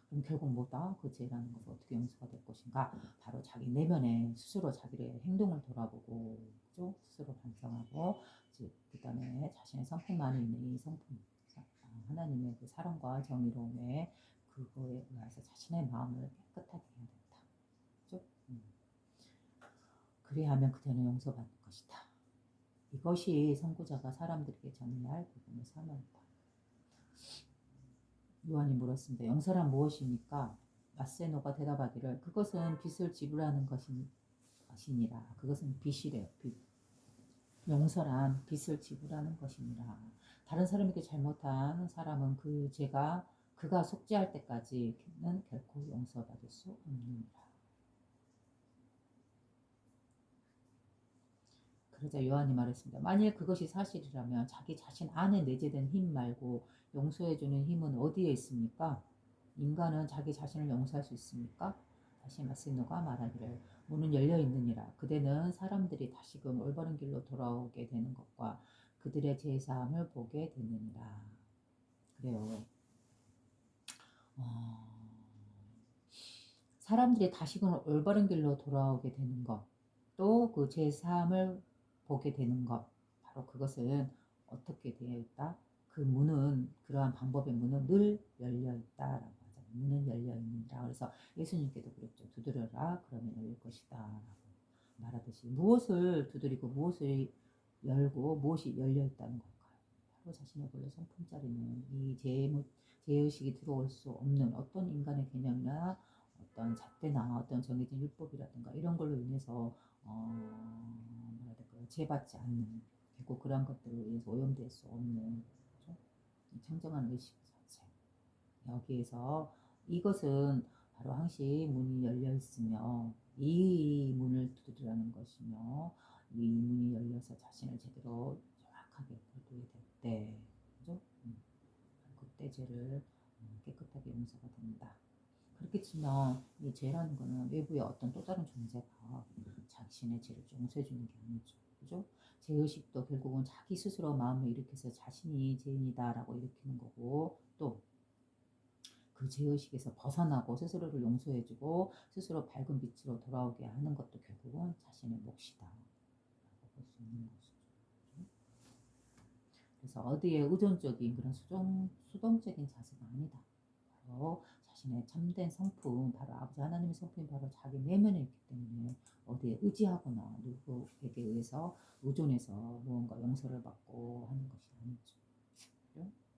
그럼 결국 뭐다? 그 죄라는 것은 어떻게 용서가 될 것인가? 바로 자기 내면에 스스로 자기의 행동을 돌아보고 그죠? 스스로 반성하고 그 다음에 자신의 성품 안에 있는 이 성품 하나님의 그 사랑과 정의로움에 그거에 의해서 자신의 마음을 깨끗하게 해야 된다. 그죠? 그래야 하면 그대는 용서받는 것이다. 이것이 선구자가 사람들에게 전해야 할 복음의 사명이다. 요한이 물었습니다. 용서란 무엇입니까? 마세노가 대답하기를 그것은 빚을 지불하는 것이니라. 그것은 빚이래요. 빚. 용서란 빚을 지불하는 것이니라. 다른 사람에게 잘못한 사람은 그 죄가 그가 속죄할 때까지는 결코 용서받을 수 없느니라. 그러자 요한이 말했습니다. 만일 그것이 사실이라면 자기 자신 안에 내재된 힘 말고 용서해주는 힘은 어디에 있습니까? 인간은 자기 자신을 용서할 수 있습니까? 다시 마세노가 말하기를 문은 열려 있느니라. 그대는 사람들이 다시금 올바른 길로 돌아오게 되는 것과 그들의 제사함을 보게 되느니라. 그래요. 사람들이 다시금 올바른 길로 돌아오게 되는 것, 또 그 제사함을 보게 되는 것, 바로 그것은 어떻게 되어 있다? 그 문은 그러한 방법의 문은 늘 열려 있다라고 하잖아요. 문은 열려 있는다. 그래서 예수님께도 그랬죠. 두드려라 그러면 열릴 것이다라고 말하듯이 무엇을 두드리고 무엇을 열고 무엇이 열려 있다는 걸까요? 바로 자신의 본래 성품자리는 이 죄의식이 들어올 수 없는 어떤 인간의 개념이나 어떤 잣대나 어떤 정해진 율법이라든가 이런 걸로 인해서 뭐라 될까요? 죄받지 않는 결국 그러한 것들로 인해서 오염될 수 없는 그렇죠? 청정한 의식 자체 여기에서 이것은 바로 항시 문이 열려 있으며 이 문을 두드리라는 것이며 이 문이 열려서 자신을 제대로 정확하게 돌보게 될 때, 그죠? 그때 죄를 깨끗하게 용서가 된다. 그렇게 치면 이 죄라는 거는 외부의 어떤 또 다른 존재가 자신의 죄를 용서해 주는 게 아니죠. 그죠? 죄의식도 결국은 자기 스스로 마음을 일으켜서 자신이 죄인이다라고 일으키는 거고 또 그 죄의식에서 벗어나고 스스로를 용서해주고 스스로 밝은 빛으로 돌아오게 하는 것도 결국은 자신의 몫이다 라고 볼 수 있는 것이죠. 그래서 어디에 의존적인 그런 수동적인 자세가 아니다. 바로 자신의 참된 성품, 바로 아버지 하나님의 성품이 바로 자기 내면에 있기 때문에 어디에 의지하거나 누구에게 의해서 의존해서 무언가 용서를 받고 하는 것이 아니죠.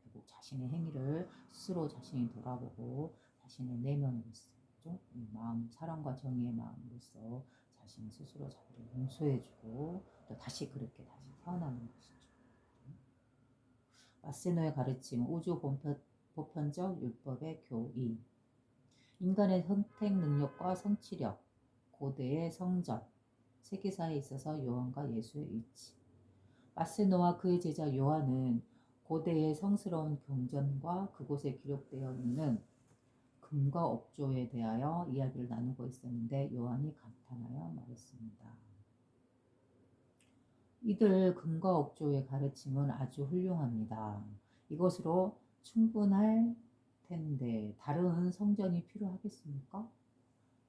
결국 자신의 행위를 스스로 자신이 돌아보고 자신의 내면으로서 마음, 사랑과 정의의 마음으로서 자신 스스로 자기를 용서해주고 또 다시 그렇게 다시 태어나는 것이죠. 마세노의 가르침, 우주 보편적 율법의 교의, 인간의 선택 능력과 성취력, 고대의 성전, 세계사에 있어서 요한과 예수의 위치. 마세노와 그의 제자 요한은 고대의 성스러운 경전과 그곳에 기록되어 있는 금과 옥조에 대하여 이야기를 나누고 있었는데 요한이 감탄하여 말했습니다. 이들 금과 옥조의 가르침은 아주 훌륭합니다. 이것으로 충분할 텐데 다른 성전이 필요하겠습니까?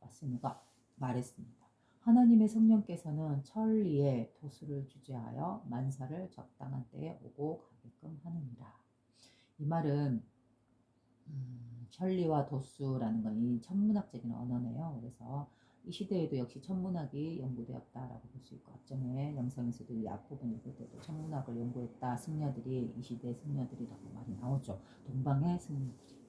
마세노가 말했습니다. 하나님의 성령께서는 천리에 도수를 주재하여 만사를 적당한 때에 오고 가게끔 하느니라. 이 말은 천리와 도수라는 건 이 천문학적인 언어네요. 그래서 이 시대에도 역시 천문학이 연구되었다라고 볼 수 있고 앞전에 영상에서도 이 앞부분 읽을 때도 천문학을 연구했다 승려들이 이 시대의 승려들이라고 말이 나오죠. 동방의 승려들이.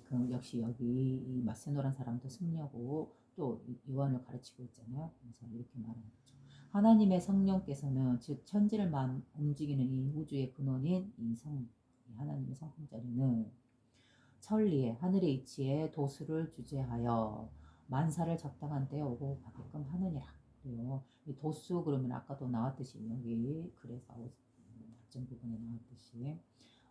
그 역시 여기 이 마세노란 사람도 승려고 또 요한을 가르치고 있잖아요. 그래서 이렇게 말하는 거죠. 하나님의 성령께서는 즉 천지를 움직이는 이 우주의 근원인 이 하나님의 성품자리는 천리에 하늘의 이치에 도수를 주재하여 만사를 적당한 때에 오고 가게끔 하느니라. 그래요. 이 도수 그러면 아까도 나왔듯이 여기 그래서 답정 부분에 나왔듯이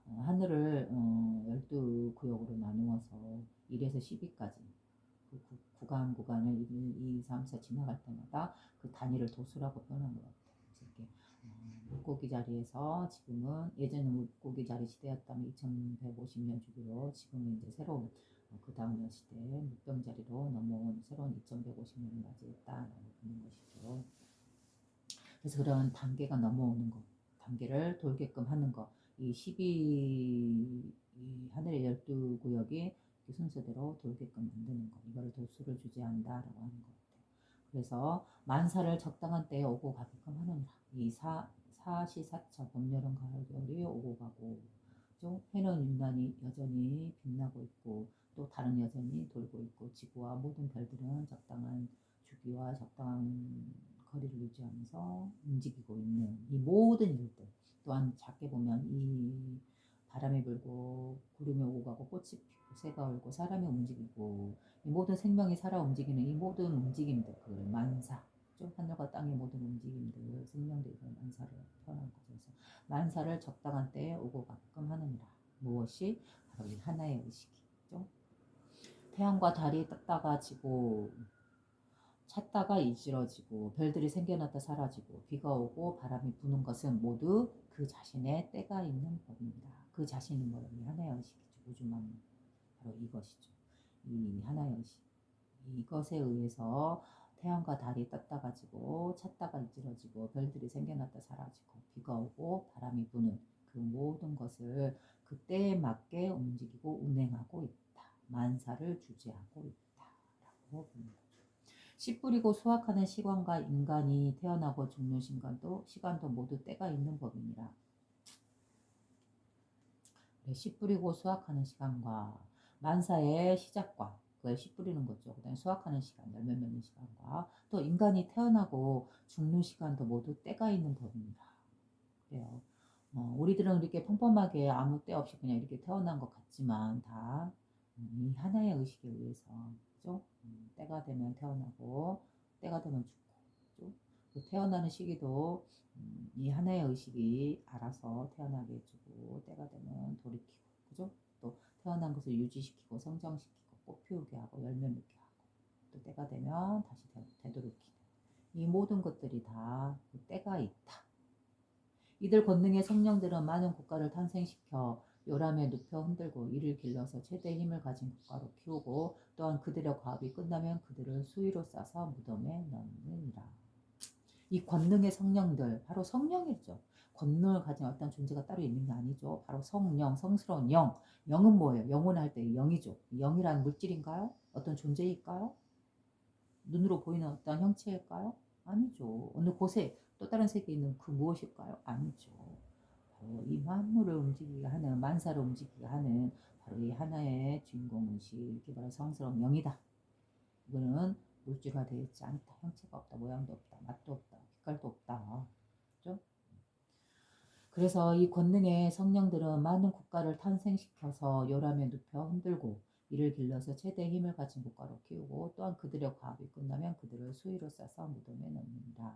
하늘을 12구역으로 나누어서 1에서 10위까지 그 구간을 1, 2, 3, 4 지나갈 때마다 그 단위를 도수라고 표현한 것 같아요. 그래서 이렇게 물고기 자리에서 지금은 예전에 물고기 자리 시대였다면 2150년 주기로 지금은 이제 새로운 그 다음 시대 물병 자리로 넘어온 새로운 2150년을 맞이했다라고 보는 것이죠. 그래서 그런 단계가 넘어오는 것, 단계를 돌게끔 하는 것, 이 12, 이 하늘의 12구역이 순서대로 돌게끔 만드는 것, 이거를 도수를 주재한다라고 하는 것 같아요. 그래서 만사를 적당한 때에 오고 가게끔 하느니라. 이 사시사처 봄, 여름, 가을, 겨울이 오고 가고, 또 해는 유난히 여전히 빛나고 있고, 또 다른 여전히 돌고 있고, 지구와 모든 별들은 적당한 주기와 적당한 거리를 유지하면서 움직이고 있는 이 모든 일들, 또한 작게 보면 이 바람이 불고 구름이 오고 가고 꽃이 피고 새가 울고 사람이 움직이고 이 모든 생명이 살아 움직이는 이 모든 움직임들, 그걸 만사, 좀 하늘과 땅의 모든 움직임들, 생명들이 만사를 표현한 거죠. 그래서 만사를 적당한 때에 오고 가끔 하느니라. 무엇이? 바로 이 하나의 의식이죠. 태양과 달이 떴다가 지고 찾다가 이지러지고 별들이 생겨났다 사라지고 비가 오고 바람이 부는 것은 모두 그 자신의 때가 있는 법입니다. 그 자신이 뭐예요? 이 하나의 의식이죠. 우주만 바로 이것이죠. 이 하나의 의식. 이것에 의해서 태양과 달이 떴다가 지고 찾다가 이지러지고 별들이 생겨났다 사라지고 비가 오고 바람이 부는 그 모든 것을 그 때에 맞게 움직이고 운행하고 있다. 만사를 주재하고 있다라고 봅니다. 씨 뿌리고 수확하는 시간과 인간이 태어나고 죽는 시간도 모두 때가 있는 법이니라. 씨 뿌리고 수확하는 시간과 만사의 시작과 그걸 씨 뿌리는 거죠. 그 다음에 수확하는 시간, 열매 맺는 시간과 또 인간이 태어나고 죽는 시간도 모두 때가 있는 법입니다. 그래요. 우리들은 이렇게 뻔뻔하게 아무 때 없이 그냥 이렇게 태어난 것 같지만 다 이 하나의 의식에 의해서 그죠? 때가 되면 태어나고 때가 되면 죽고 그 태어나는 시기도 이 하나의 의식이 알아서 태어나게 해주고 때가 되면 돌이키고 그죠? 또 태어난 것을 유지시키고 성장시키고 꽃 피우게 하고 열매 맺게 하고 또 때가 되면 다시 되돌이키는 이 모든 것들이 다 그 때가 있다. 이들 권능의 성령들은 많은 국가를 탄생시켜 요람에 눕혀 흔들고 이를 길러서 최대의 힘을 가진 국가로 키우고 또한 그들의 과업이 끝나면 그들을 수위로 싸서 무덤에 넣느니라. 이 권능의 성령들 바로 성령이죠. 권능을 가진 어떤 존재가 따로 있는 게 아니죠. 바로 성령, 성스러운 영. 영은 뭐예요? 영혼할 때 영이죠. 영이란 물질인가요? 어떤 존재일까요? 눈으로 보이는 어떤 형체일까요? 아니죠. 어느 곳에 또 다른 세계에 있는 그 무엇일까요? 아니죠. 바로 이 만물을 움직이게 하는 만사를 움직이게 하는 바로 이 하나의 주인공이시 이렇게 바로 성스러운 영이다. 이거는 물질화되어 있지 않다. 형체가 없다. 모양도 없다. 맛도 없다. 빛깔도 없다. 그죠? 그래서 이 권능의 성령들은 많은 국가를 탄생시켜서 요람에 눕혀 흔들고 이를 길러서 최대의 힘을 가진 국가로 키우고 또한 그들의 과업이 끝나면 그들을 수위로 싸서 무덤에 넣는다.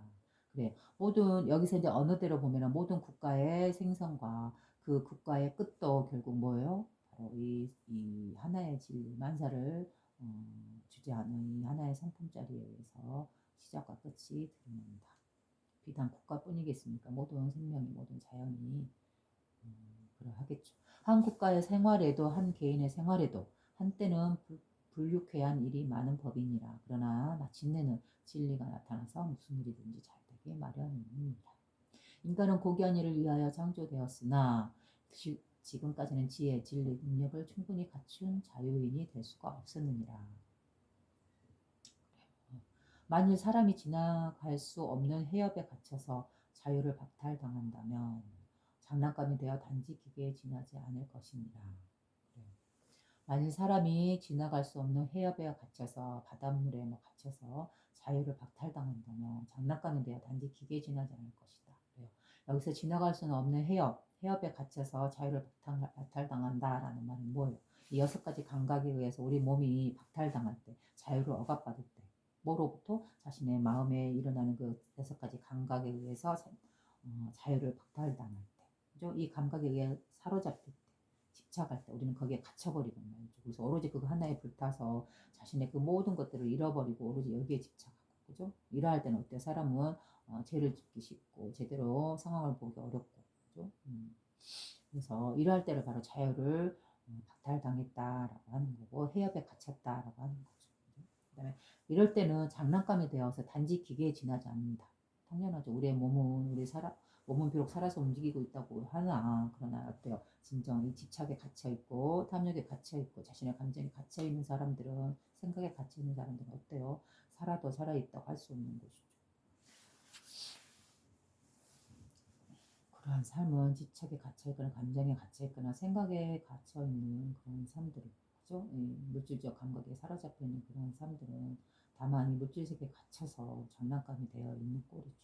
그래 모든 여기서 이제 어느 대로 보면 모든 국가의 생성과 그 국가의 끝도 결국 뭐예요? 바로 이 하나의 진리 만사를 주재하는 이 하나의 성품자리에 의해서 시작과 끝이 드러난다. 비단 국가뿐이겠습니까? 모든 생명이 모든 자연이 그러하겠죠. 한 국가의 생활에도 한 개인의 생활에도 한때는 불유쾌한 일이 많은 법이니라. 그러나 마침내는 진리가 나타나서 무슨 일이든지 잘 되기 마련입니다. 인간은 고귀한 일을 위하여 창조되었으나 지금까지는 지혜, 진리, 능력을 충분히 갖춘 자유인이 될 수가 없었느니라. 만일 사람이 지나갈 수 없는 해협에 갇혀서 자유를 박탈당한다면 장난감이 되어 단지 기계에 지나지 않을 것입니다. 만일 사람이 지나갈 수 없는 해협에 갇혀서 바닷물에 뭐 갇혀서 자유를 박탈당한다면 장난감이 되어 단지 기계에 지나지 않을 것이다. 그래요. 여기서 지나갈 수는 없는 해협에 갇혀서 자유를 박탈당한다라는 말은 뭐예요? 이 6가지 감각에 의해서 우리 몸이 박탈당할 때, 자유를 억압받을 때, 뭐로부터? 자신의 마음에 일어나는 그 6가지 감각에 의해서 자유를 박탈당할 때, 그죠? 이 감각에 의해 사로잡힐 때, 집착할 때 우리는 거기에 갇혀버리고 말이죠. 그래서 오로지 그거 하나에 불타서 자신의 그 모든 것들을 잃어버리고 오로지 여기에 집착하고, 그죠? 이러할 때는 어때? 사람은 죄를 짓기 쉽고 제대로 상황을 보기 어렵고, 그죠? 그래서 이러할 때를 바로 자유를 박탈당했다라고 하는 거고 해협에 갇혔다라고 하는 거죠. 그다음에 이럴 때는 장난감이 되어서 단지 기계에 지나지 않는다. 당연하죠. 우리의 몸은 비록 살아서 움직이고 있다고 하나 그러나 어때요? 진정 이 집착에 갇혀 있고 탐욕에 갇혀 있고 자신의 감정에 갇혀 있는 사람들은 생각에 갇혀 있는 사람들은 어때요? 살아도 살아 있다고 할 수 없는 것이죠. 그러한 삶은 집착에 갇혀있거나 감정에 갇혀있거나 생각에 갇혀있는 그런 삶들이 그죠? 물질적 감각에 사로잡혀 있는 그런 삶들은 다만 이 물질 세계에 갇혀서 장난감이 되어 있는 꼴이죠.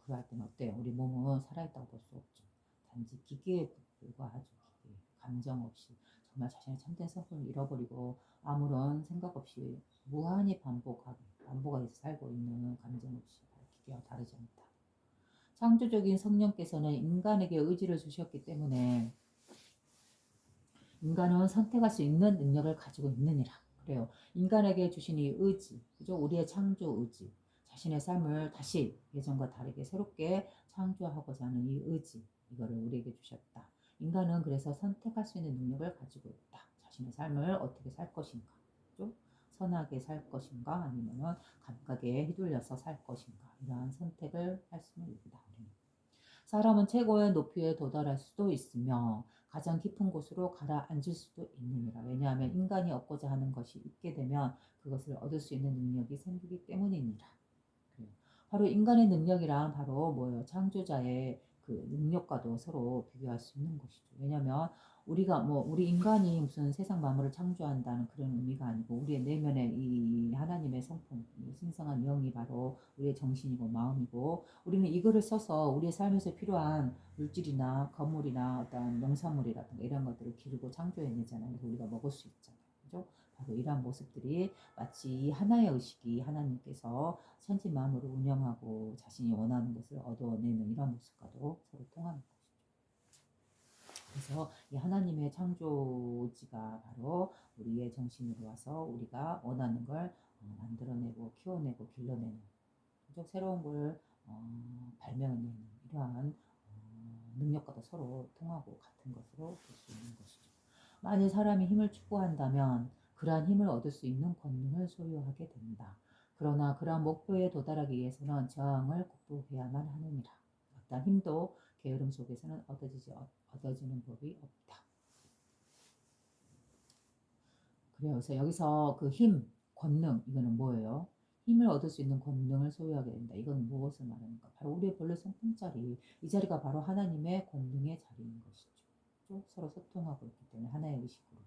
그럴 때는 어때요? 우리 몸은 살아있다고 볼 수 없죠. 단지 기계에 불과하죠. 기계. 감정 없이 정말 자신의 참된 성품을 잃어버리고 아무런 생각 없이 무한히 반복해서 살고 있는 감정 없이 기계와 다르지 않다. 창조적인 성령께서는 인간에게 의지를 주셨기 때문에 인간은 선택할 수 있는 능력을 가지고 있느니라. 그래요. 인간에게 주신 이 의지, 그죠? 우리의 창조 의지, 자신의 삶을 다시 예전과 다르게 새롭게 창조하고자 하는 이 의지, 이거를 우리에게 주셨다. 인간은 그래서 선택할 수 있는 능력을 가지고 있다. 자신의 삶을 어떻게 살 것인가, 그죠? 선하게 살 것인가, 아니면은 감각에 휘둘려서 살 것인가, 이러한 선택을 할 수는 있다. 사람은 최고의 높이에 도달할 수도 있으며 가장 깊은 곳으로 가라앉을 수도 있느니라. 왜냐하면 인간이 얻고자 하는 것이 있게 되면 그것을 얻을 수 있는 능력이 생기기 때문이니라. 바로 인간의 능력이란 바로 뭐예요? 창조자의 그 능력과도 서로 비교할 수 있는 것이죠. 왜냐하면 우리 인간이 무슨 세상 만물을 창조한다는 그런 의미가 아니고 우리의 내면에 이 하나님의 성품, 이 신성한 영이 바로 우리의 정신이고 마음이고 우리는 이거를 써서 우리의 삶에서 필요한 물질이나 건물이나 어떤 농산물이라든가 이런 것들을 기르고 창조해내잖아요. 그래서 우리가 먹을 수 있잖아요. 그죠? 바로 이러한 모습들이 마치 하나의 의식이 하나님께서 천지 만물을 운영하고 자신이 원하는 것을 얻어내는 이런 모습과도 서로 통하는 것이죠. 그래서 이 하나님의 창조지가 바로 우리의 정신으로 와서 우리가 원하는 걸 만들어내고 키워내고 길러내는 그죠? 새로운 걸 발명해내는 이러한 능력과도 서로 통하고 같은 것으로 볼 수 있는 것이죠. 만일 사람이 힘을 추구한다면 그러한 힘을 얻을 수 있는 권능을 소유하게 된다. 그러나 그러한 목표에 도달하기 위해서는 저항을 극복해야만 하느니라. 어떤 힘도 게으름 속에서는 얻어지는 법이 없다. 그래서 여기서 그 힘, 권능, 이거는 뭐예요? 힘을 얻을 수 있는 권능을 소유하게 된다. 이건 무엇을 말하는가? 바로 우리의 본래 성품자리. 이 자리가 바로 하나님의 권능의 자리인 것이죠. 서로 소통하고 있기 때문에 하나의 의식으로.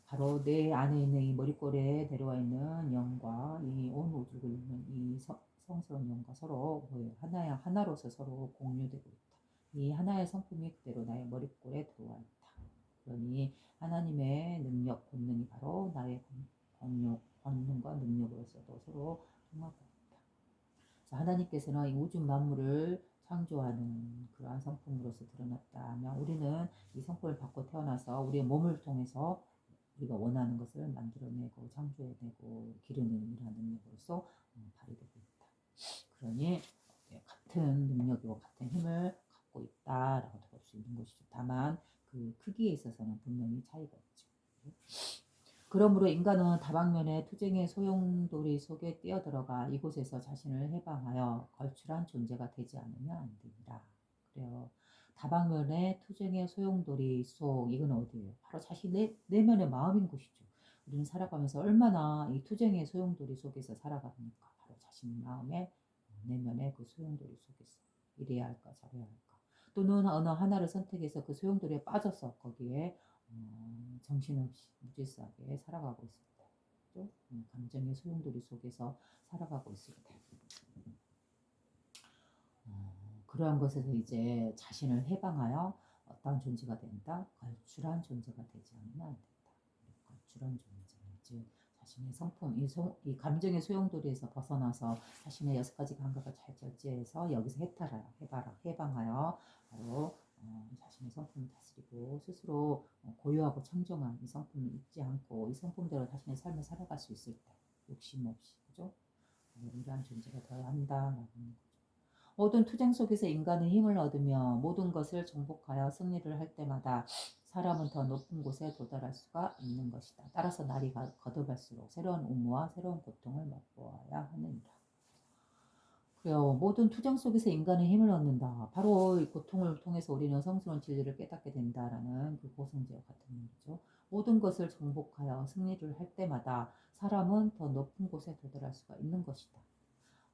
바로 내 안에 있는 이 머릿골에 내려와 있는 영과 이 온 우주를 있는 이 성스러운 영과 서로 하나로서 서로 공유되고 있다. 이 하나의 성품이 그대로 나의 머릿골에 들어와 있다. 그러니 하나님의 능력, 본능이 바로 나의 권능과 능력으로서도 서로 통하고 있다. 하나님께서는 이 우주 만물을 창조하는 그러한 성품으로서 드러났다면 우리는 이 성품을 받고 태어나서 우리의 몸을 통해서 우리가 원하는 것을 만들어내고 창조해내고 기르는 이러한 능력으로서 발휘되고 있다. 그러니 같은 능력이고 같은 힘을 갖고 있다라고 볼 수 있는 것이죠. 다만 그 크기에 있어서는 분명히 차이가 있죠. 그러므로 인간은 다방면의 투쟁의 소용돌이 속에 뛰어들어가 이곳에서 자신을 해방하여 걸출한 존재가 되지 않으면 안 됩니다. 그래요. 다방면의 투쟁의 소용돌이 속 이건 어디예요? 바로 자신의 내면의 마음인 곳이죠. 우리는 살아가면서 얼마나 이 투쟁의 소용돌이 속에서 살아갑니까? 바로 자신 마음의 내면의 그 소용돌이 속에서 이래야 할까 저래야 할까 또는 어느 하나를 선택해서 그 소용돌이에 빠져서 거기에 정신없이 무질서하게 살아가고 있을 때, 또 감정의 소용돌이 속에서 살아가고 있을 때, 그러한 것에서 이제 자신을 해방하여 어떠한 존재가 된다? 걸출한 존재가 되지 않으면 안 된다. 걸출한 존재, 즉 자신의 성품, 이 감정의 소용돌이에서 벗어나서 자신의 6가지 감각을 잘 절제해서 여기서 해방하여 바로 자신의 성품을 다스리고 스스로 고유하고 청정한 이 성품을 잊지 않고 이 성품대로 자신의 삶을 살아갈 수 있을 때, 욕심 없이, 그죠? 이러한 존재가 되어야 한다라고 하는 거죠. 모든 투쟁 속에서 인간은 힘을 얻으며 모든 것을 정복하여 승리를 할 때마다 사람은 더 높은 곳에 도달할 수가 있는 것이다. 따라서 날이 거듭할수록 새로운 의무와 새로운 고통을 맛보아야 하느니라. 그래요. 모든 투쟁 속에서 인간은 힘을 얻는다. 바로 이 고통을 통해서 우리는 성스러운 진리를 깨닫게 된다라는 그 고성제와 같은 얘기죠. 모든 것을 정복하여 승리를 할 때마다 사람은 더 높은 곳에 도달할 수가 있는 것이다.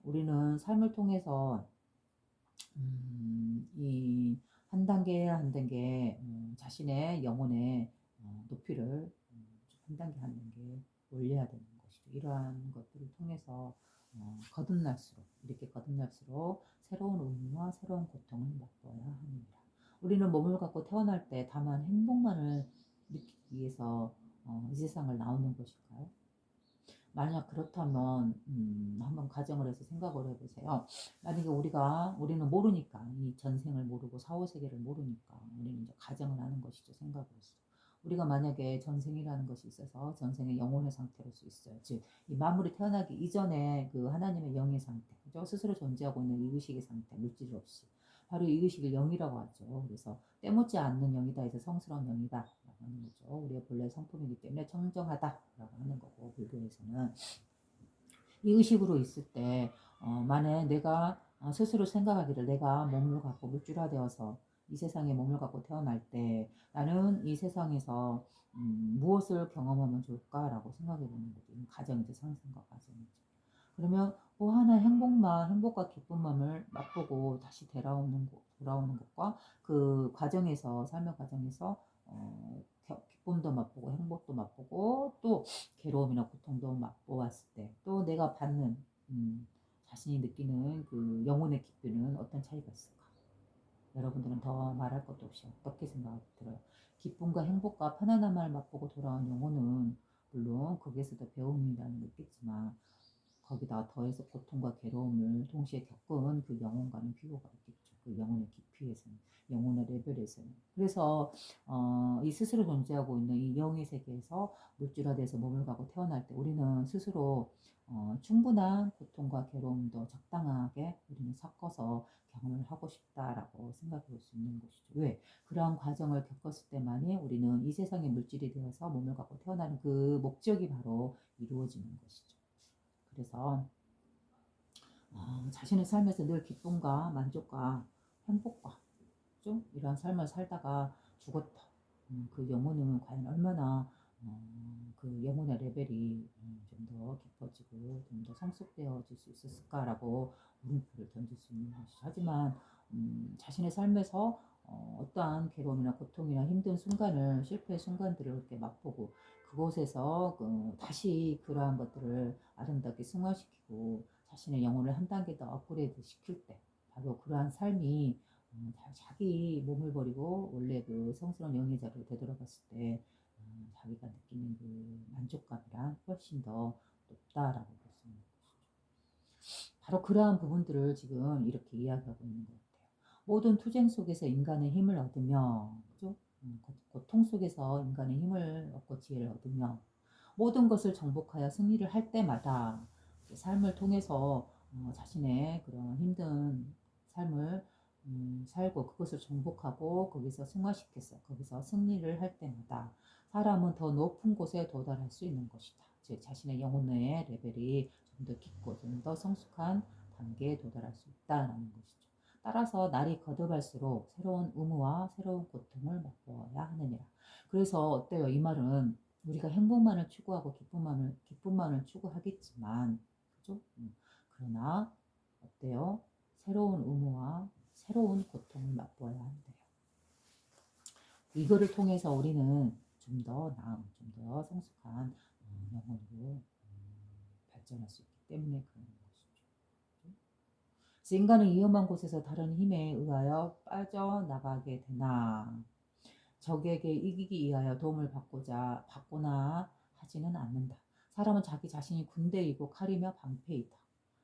우리는 삶을 통해서 이 한 단계 한 단계 자신의 영혼의 높이를 한 단계 한 단계 올려야 되는 것이죠. 이러한 것들을 통해서 이렇게 거듭날수록 새로운 의미와 새로운 고통을 맛보아야 합니다. 우리는 몸을 갖고 태어날 때 다만 행복만을 느끼기 위해서 이 세상을 나오는 것일까요? 만약 그렇다면 한번 가정을 해서 생각을 해보세요. 만약에 우리는 모르니까 이 전생을 모르고 사후세계를 모르니까 우리는 이제 가정을 하는 것이죠. 생각으로서. 우리가 만약에 전생이라는 것이 있어서 전생의 영혼의 상태로 수 있어요. 즉, 이 만물이 태어나기 이전에 그 하나님의 영의 상태, 그죠? 스스로 존재하고 있는 이 의식의 상태, 물질 없이. 바로 이 의식을 영이라고 하죠. 그래서 때묻지 않는 영이다 해서 성스러운 영이다 라고 하는 거죠. 우리의 본래 성품이기 때문에 청정하다라고 하는 거고, 불교에서는 이 의식으로 있을 때 만에 내가 스스로 생각하기를 내가 몸을 갖고 물질화되어서 이 세상에 몸을 갖고 태어날 때 나는 이 세상에서 무엇을 경험하면 좋을까라고 생각해 보는 거죠. 가정이죠. 상승과 가정이죠. 그러면 하나 행복과 기쁨만을 맛보고 다시 돌아오는 것과 그 과정에서, 삶의 과정에서 기쁨도 맛보고 행복도 맛보고 또 괴로움이나 고통도 맛보았을 때 또 내가 받는 자신이 느끼는 그 영혼의 기쁨은 어떤 차이가 있을까? 여러분들은 더 말할 것도 없이 어떻게 생각이 들어요? 기쁨과 행복과 편안함을 맛보고 돌아온 영혼은 물론 거기에서도 배움이라는 게 있겠지만 거기다 더해서 고통과 괴로움을 동시에 겪은 그 영혼과는 비교가 있겠죠. 그 영혼의 깊이에서는, 영혼의 레벨에서는. 그래서 이 스스로 존재하고 있는 이 영의 세계에서 물질화돼서 몸을 갖고 태어날 때 우리는 스스로 충분한 고통과 괴로움도 적당하게 우리는 섞어서 경험을 하고 싶다라고 생각해 볼 수 있는 것이죠. 왜? 그러한 과정을 겪었을 때만이 우리는 이 세상의 물질이 되어서 몸을 갖고 태어나는 그 목적이 바로 이루어지는 것이죠. 그래서 자신의 삶에서 늘 기쁨과 만족과 행복과 좀 이러한 삶을 살다가 죽었다. 그 영혼은 과연 얼마나 그 영혼의 레벨이 좀 더 깊어지고 좀 더 성숙되어질 수 있었을까라고 물음표를 던질 수 있는 것이죠. 하지만 자신의 삶에서 어떠한 괴로움이나 고통이나 힘든 순간을, 실패의 순간들을 이렇게 맛보고 그곳에서 다시 그러한 것들을 아름답게 승화시키고 자신의 영혼을 한 단계 더 업그레이드 시킬 때 바로 그러한 삶이 자기 몸을 버리고 원래 그 성스러운 영의 자리로 되돌아갔을 때 자기가 느끼는 그 만족감이랑 훨씬 더 높다라고 볼 수 있는 것이죠. 바로 그러한 부분들을 지금 이렇게 이야기하고 있는 것 같아요. 모든 투쟁 속에서 인간은 힘을 얻으며, 그죠? 고통 속에서 인간은 힘을 얻고 지혜를 얻으며 모든 것을 정복하여 승리를 할 때마다 삶을 통해서 자신의 그런 힘든 삶을 살고 그것을 정복하고 거기서 승화시켜서 거기서 승리를 할 때마다 사람은 더 높은 곳에 도달할 수 있는 것이다. 즉 자신의 영혼의 레벨이 좀 더 깊고 좀 더 성숙한 단계에 도달할 수 있다는 것이죠. 따라서 날이 거듭할수록 새로운 의무와 새로운 고통을 맛보아야 하느니라. 그래서 어때요? 이 말은 우리가 행복만을 추구하고 기쁨만을 추구하겠지만, 그죠? 그러나 어때요? 새로운 의무와 새로운 고통을 맛보아야 한대요. 이거를 통해서 우리는 좀 더 나은, 좀 더 성숙한 영혼으로 발전할 수 있기 때문에 그런 것이죠. 그래서 인간은 위험한 곳에서 다른 힘에 의하여 빠져나가게 되나 적에게 이기기 위하여 도움을 받거나 하지는 않는다. 사람은 자기 자신이 군대이고 칼이며 방패이다.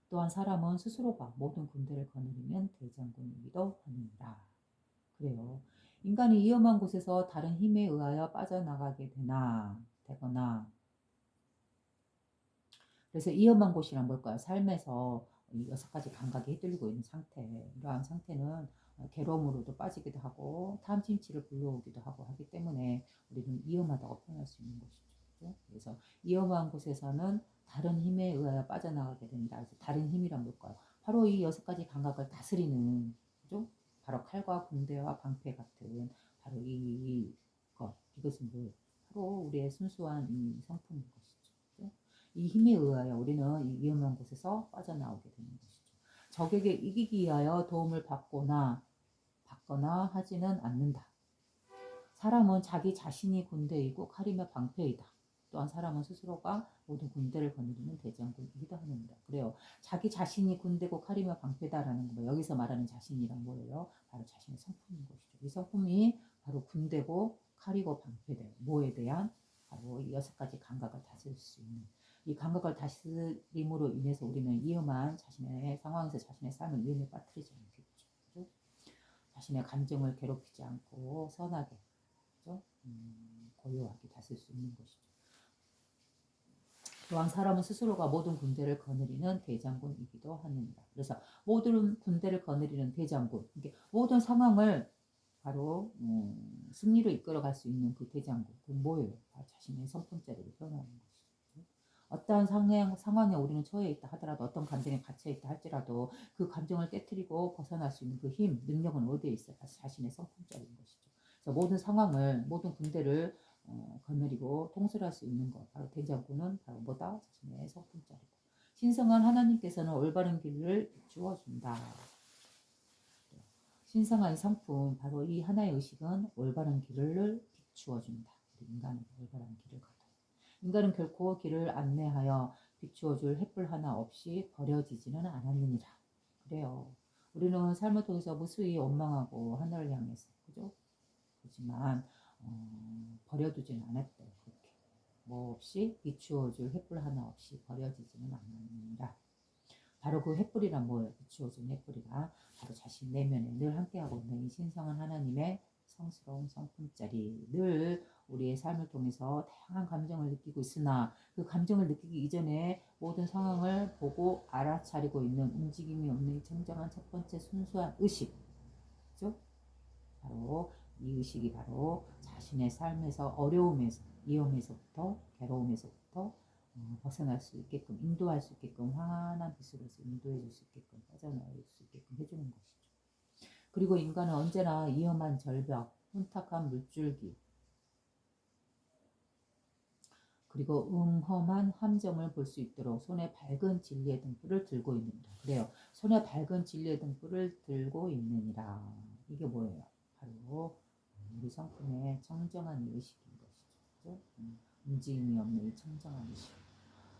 또한 사람은 스스로가 모든 군대를 거느리는 대장군이기도 하느니라. 그래요. 인간이 위험한 곳에서 다른 힘에 의하여 빠져나가게 되거나 그래서 위험한 곳이란 뭘까요? 삶에서 이 6가지 감각이 휘둘리고 있는 상태. 이러한 상태는 괴로움으로도 빠지기도 하고 탐진치를 불러오기도 하고 하기 때문에 우리는 위험하다고 표현할 수 있는 것이죠. 그렇죠? 그래서 위험한 곳에서는 다른 힘에 의하여 빠져나가게 된다. 그래서 다른 힘이란 뭘까요? 바로 이 6가지 감각을 다스리는, 그죠? 바로 칼과 군대와 방패 같은 바로 이것은 뭐예요? 바로 우리의 순수한 이 성품인 것이죠. 그죠? 이 힘에 의하여 우리는 이 위험한 곳에서 빠져나오게 되는 것이죠. 적에게 이기기 위하여 도움을 받거나 하지는 않는다. 사람은 자기 자신이 군대이고 칼이며 방패이다. 또한 사람은 스스로가 모든 군대를 거느리는 대장군이기도 하느니라. 그래요. 자기 자신이 군대고 칼이며 방패다라는 거. 여기서 말하는 자신이란 뭐예요? 바로 자신의 성품인 것이죠. 이 성품이 바로 군대고 칼이고 방패다. 뭐에 대한? 바로 이 6가지 감각을 다스릴 수 있는. 이 감각을 다스림으로 인해서 우리는 위험한 자신의 상황에서 자신의 삶을 위험에 빠뜨리지 않겠죠. 그죠? 자신의 감정을 괴롭히지 않고 선하게, 그죠? 고요하게 다스릴 수 있는 것이죠. 또한 사람은 스스로가 모든 군대를 거느리는 대장군이기도 하느니라. 그래서 모든 군대를 거느리는 대장군, 모든 상황을 바로 승리로 이끌어갈 수 있는 그 대장군, 그 뭐예요? 자신의 성품자리를 표현하는 것이죠. 어떠한 상황에 우리는 처해 있다 하더라도 어떤 감정에 갇혀 있다 할지라도 그 감정을 깨뜨리고 벗어날 수 있는 그 힘, 능력은 어디에 있어요? 자신의 성품자리인 것이죠. 그래서 모든 상황을, 모든 군대를 거느리고 통솔할 수 있는 것, 바로 대장군은 바로 뭐다? 자신의 성품자리고 신성한 하나님께서는 올바른 길을 비추어준다. 신성한 성품, 바로 이 하나의 의식은 올바른 길을 비추어준다. 우리 인간은 올바른 길을 가다. 인간은 결코 길을 안내하여 비추어줄 횃불 하나 없이 버려지지는 않았느니라. 그래요. 우리는 삶을 통해서 무수히 원망하고 하늘을 향해서, 그죠? 그렇지만 버려두지는 않았대요. 그렇게 뭐 없이 비추어줄 횃불 하나 없이 버려지지는 않느니라. 바로 그 횃불이란 뭐예요? 비추어준 횃불이란 바로 자신 내면에 늘 함께하고 있는 이 신성한 하나님의 성스러운 성품자리. 늘 우리의 삶을 통해서 다양한 감정을 느끼고 있으나 그 감정을 느끼기 이전에 모든 상황을 보고 알아차리고 있는 움직임이 없는 청정한 첫 번째 순수한 의식. 그죠? 바로 이 의식이 바로 자신의 삶에서 어려움에서, 위험에서부터, 괴로움에서부터 벗어날 수 있게끔, 인도할 수 있게끔, 환한 빛으로서 인도해 줄 수 있게끔, 빠져나올 수 있게끔 해주는 것이죠. 그리고 인간은 언제나 위험한 절벽, 혼탁한 물줄기, 그리고 음험한 함정을 볼 수 있도록 손에 밝은 진리의 등불을 들고 있느니라. 그래요. 손에 밝은 진리의 등불을 들고 있느니라. 이게 뭐예요? 바로 우리 성품의 청정한 의식인 것이죠. 움직임이 없는 이 청정한 의식.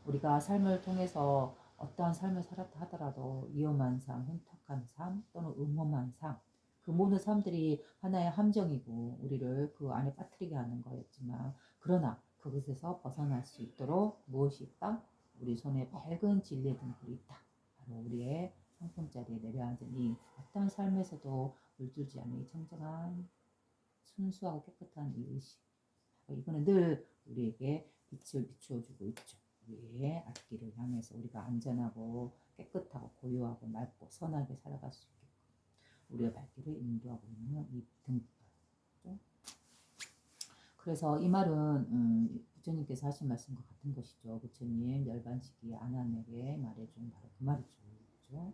우리가 삶을 통해서 어떠한 삶을 살았다 하더라도 위험한 삶, 혼탁한 삶 또는 음험한 삶, 그 모든 삶들이 하나의 함정이고 우리를 그 안에 빠뜨리게 하는 거였지만 그러나 그것에서 벗어날 수 있도록 무엇이 있다? 우리 손에 밝은 진리의 등불이 있다. 바로 우리의 성품자리에 내려앉은 이 어떠한 삶에서도 물들지 않는 이 청정한 순수하고 깨끗한 이 의식. 이거는 늘 우리에게 빛을 비추어주고 있죠. 우리의 앞길을 향해서 우리가 안전하고 깨끗하고 고요하고 맑고 선하게 살아갈 수 있게끔 우리의 발길을 인도하고 있는 이 등불. 그래서 이 말은 부처님께서 하신 말씀과 같은 것이죠. 부처님 열반시기 아난에게 말해준 바로 그 말이죠. 그렇죠?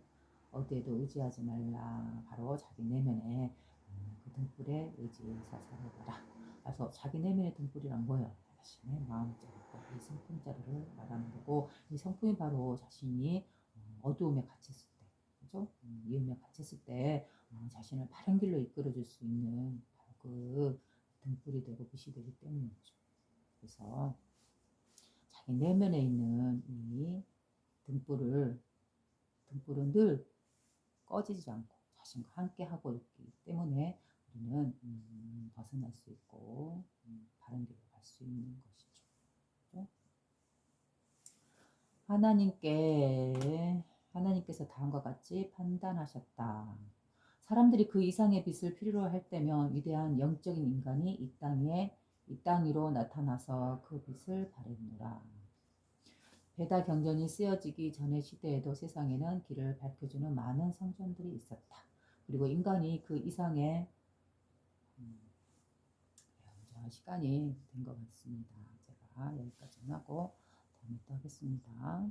어디에도 의지하지 말라. 바로 자기 내면에 그 등불에 의지해서 살아가라. 그래서 자기 내면의 등불이란 뭐예요? 자신의 마음자리고 이 성품자리를 말하는 거고 이 성품이 바로 자신이 어두움에 갇혔을 때, 그죠? 위험에 갇혔을 때 자신을 바른 길로 이끌어줄 수 있는 바로 그 등불이 되고 빛이 되기 때문이죠. 그래서 자기 내면에 있는 이 등불은 늘 꺼지지 않고 자신과 함께 하고 있기 때문에 우리는 벗어날 수 있고 바른 길로 갈 수 있는 것이죠. 그렇죠? 하나님께서 다음과 같이 판단하셨다. 사람들이 그 이상의 빛을 필요로 할 때면 위대한 영적인 인간이 이 땅 위로 나타나서 그 빛을 발했노라. 배다 경전이 쓰여지기 전의 시대에도 세상에는 길을 밝혀주는 많은 성전들이 있었다. 그리고 인간이 그 이상의 시간이 된 것 같습니다. 제가 여기까지 하고 다음에 또 하겠습니다.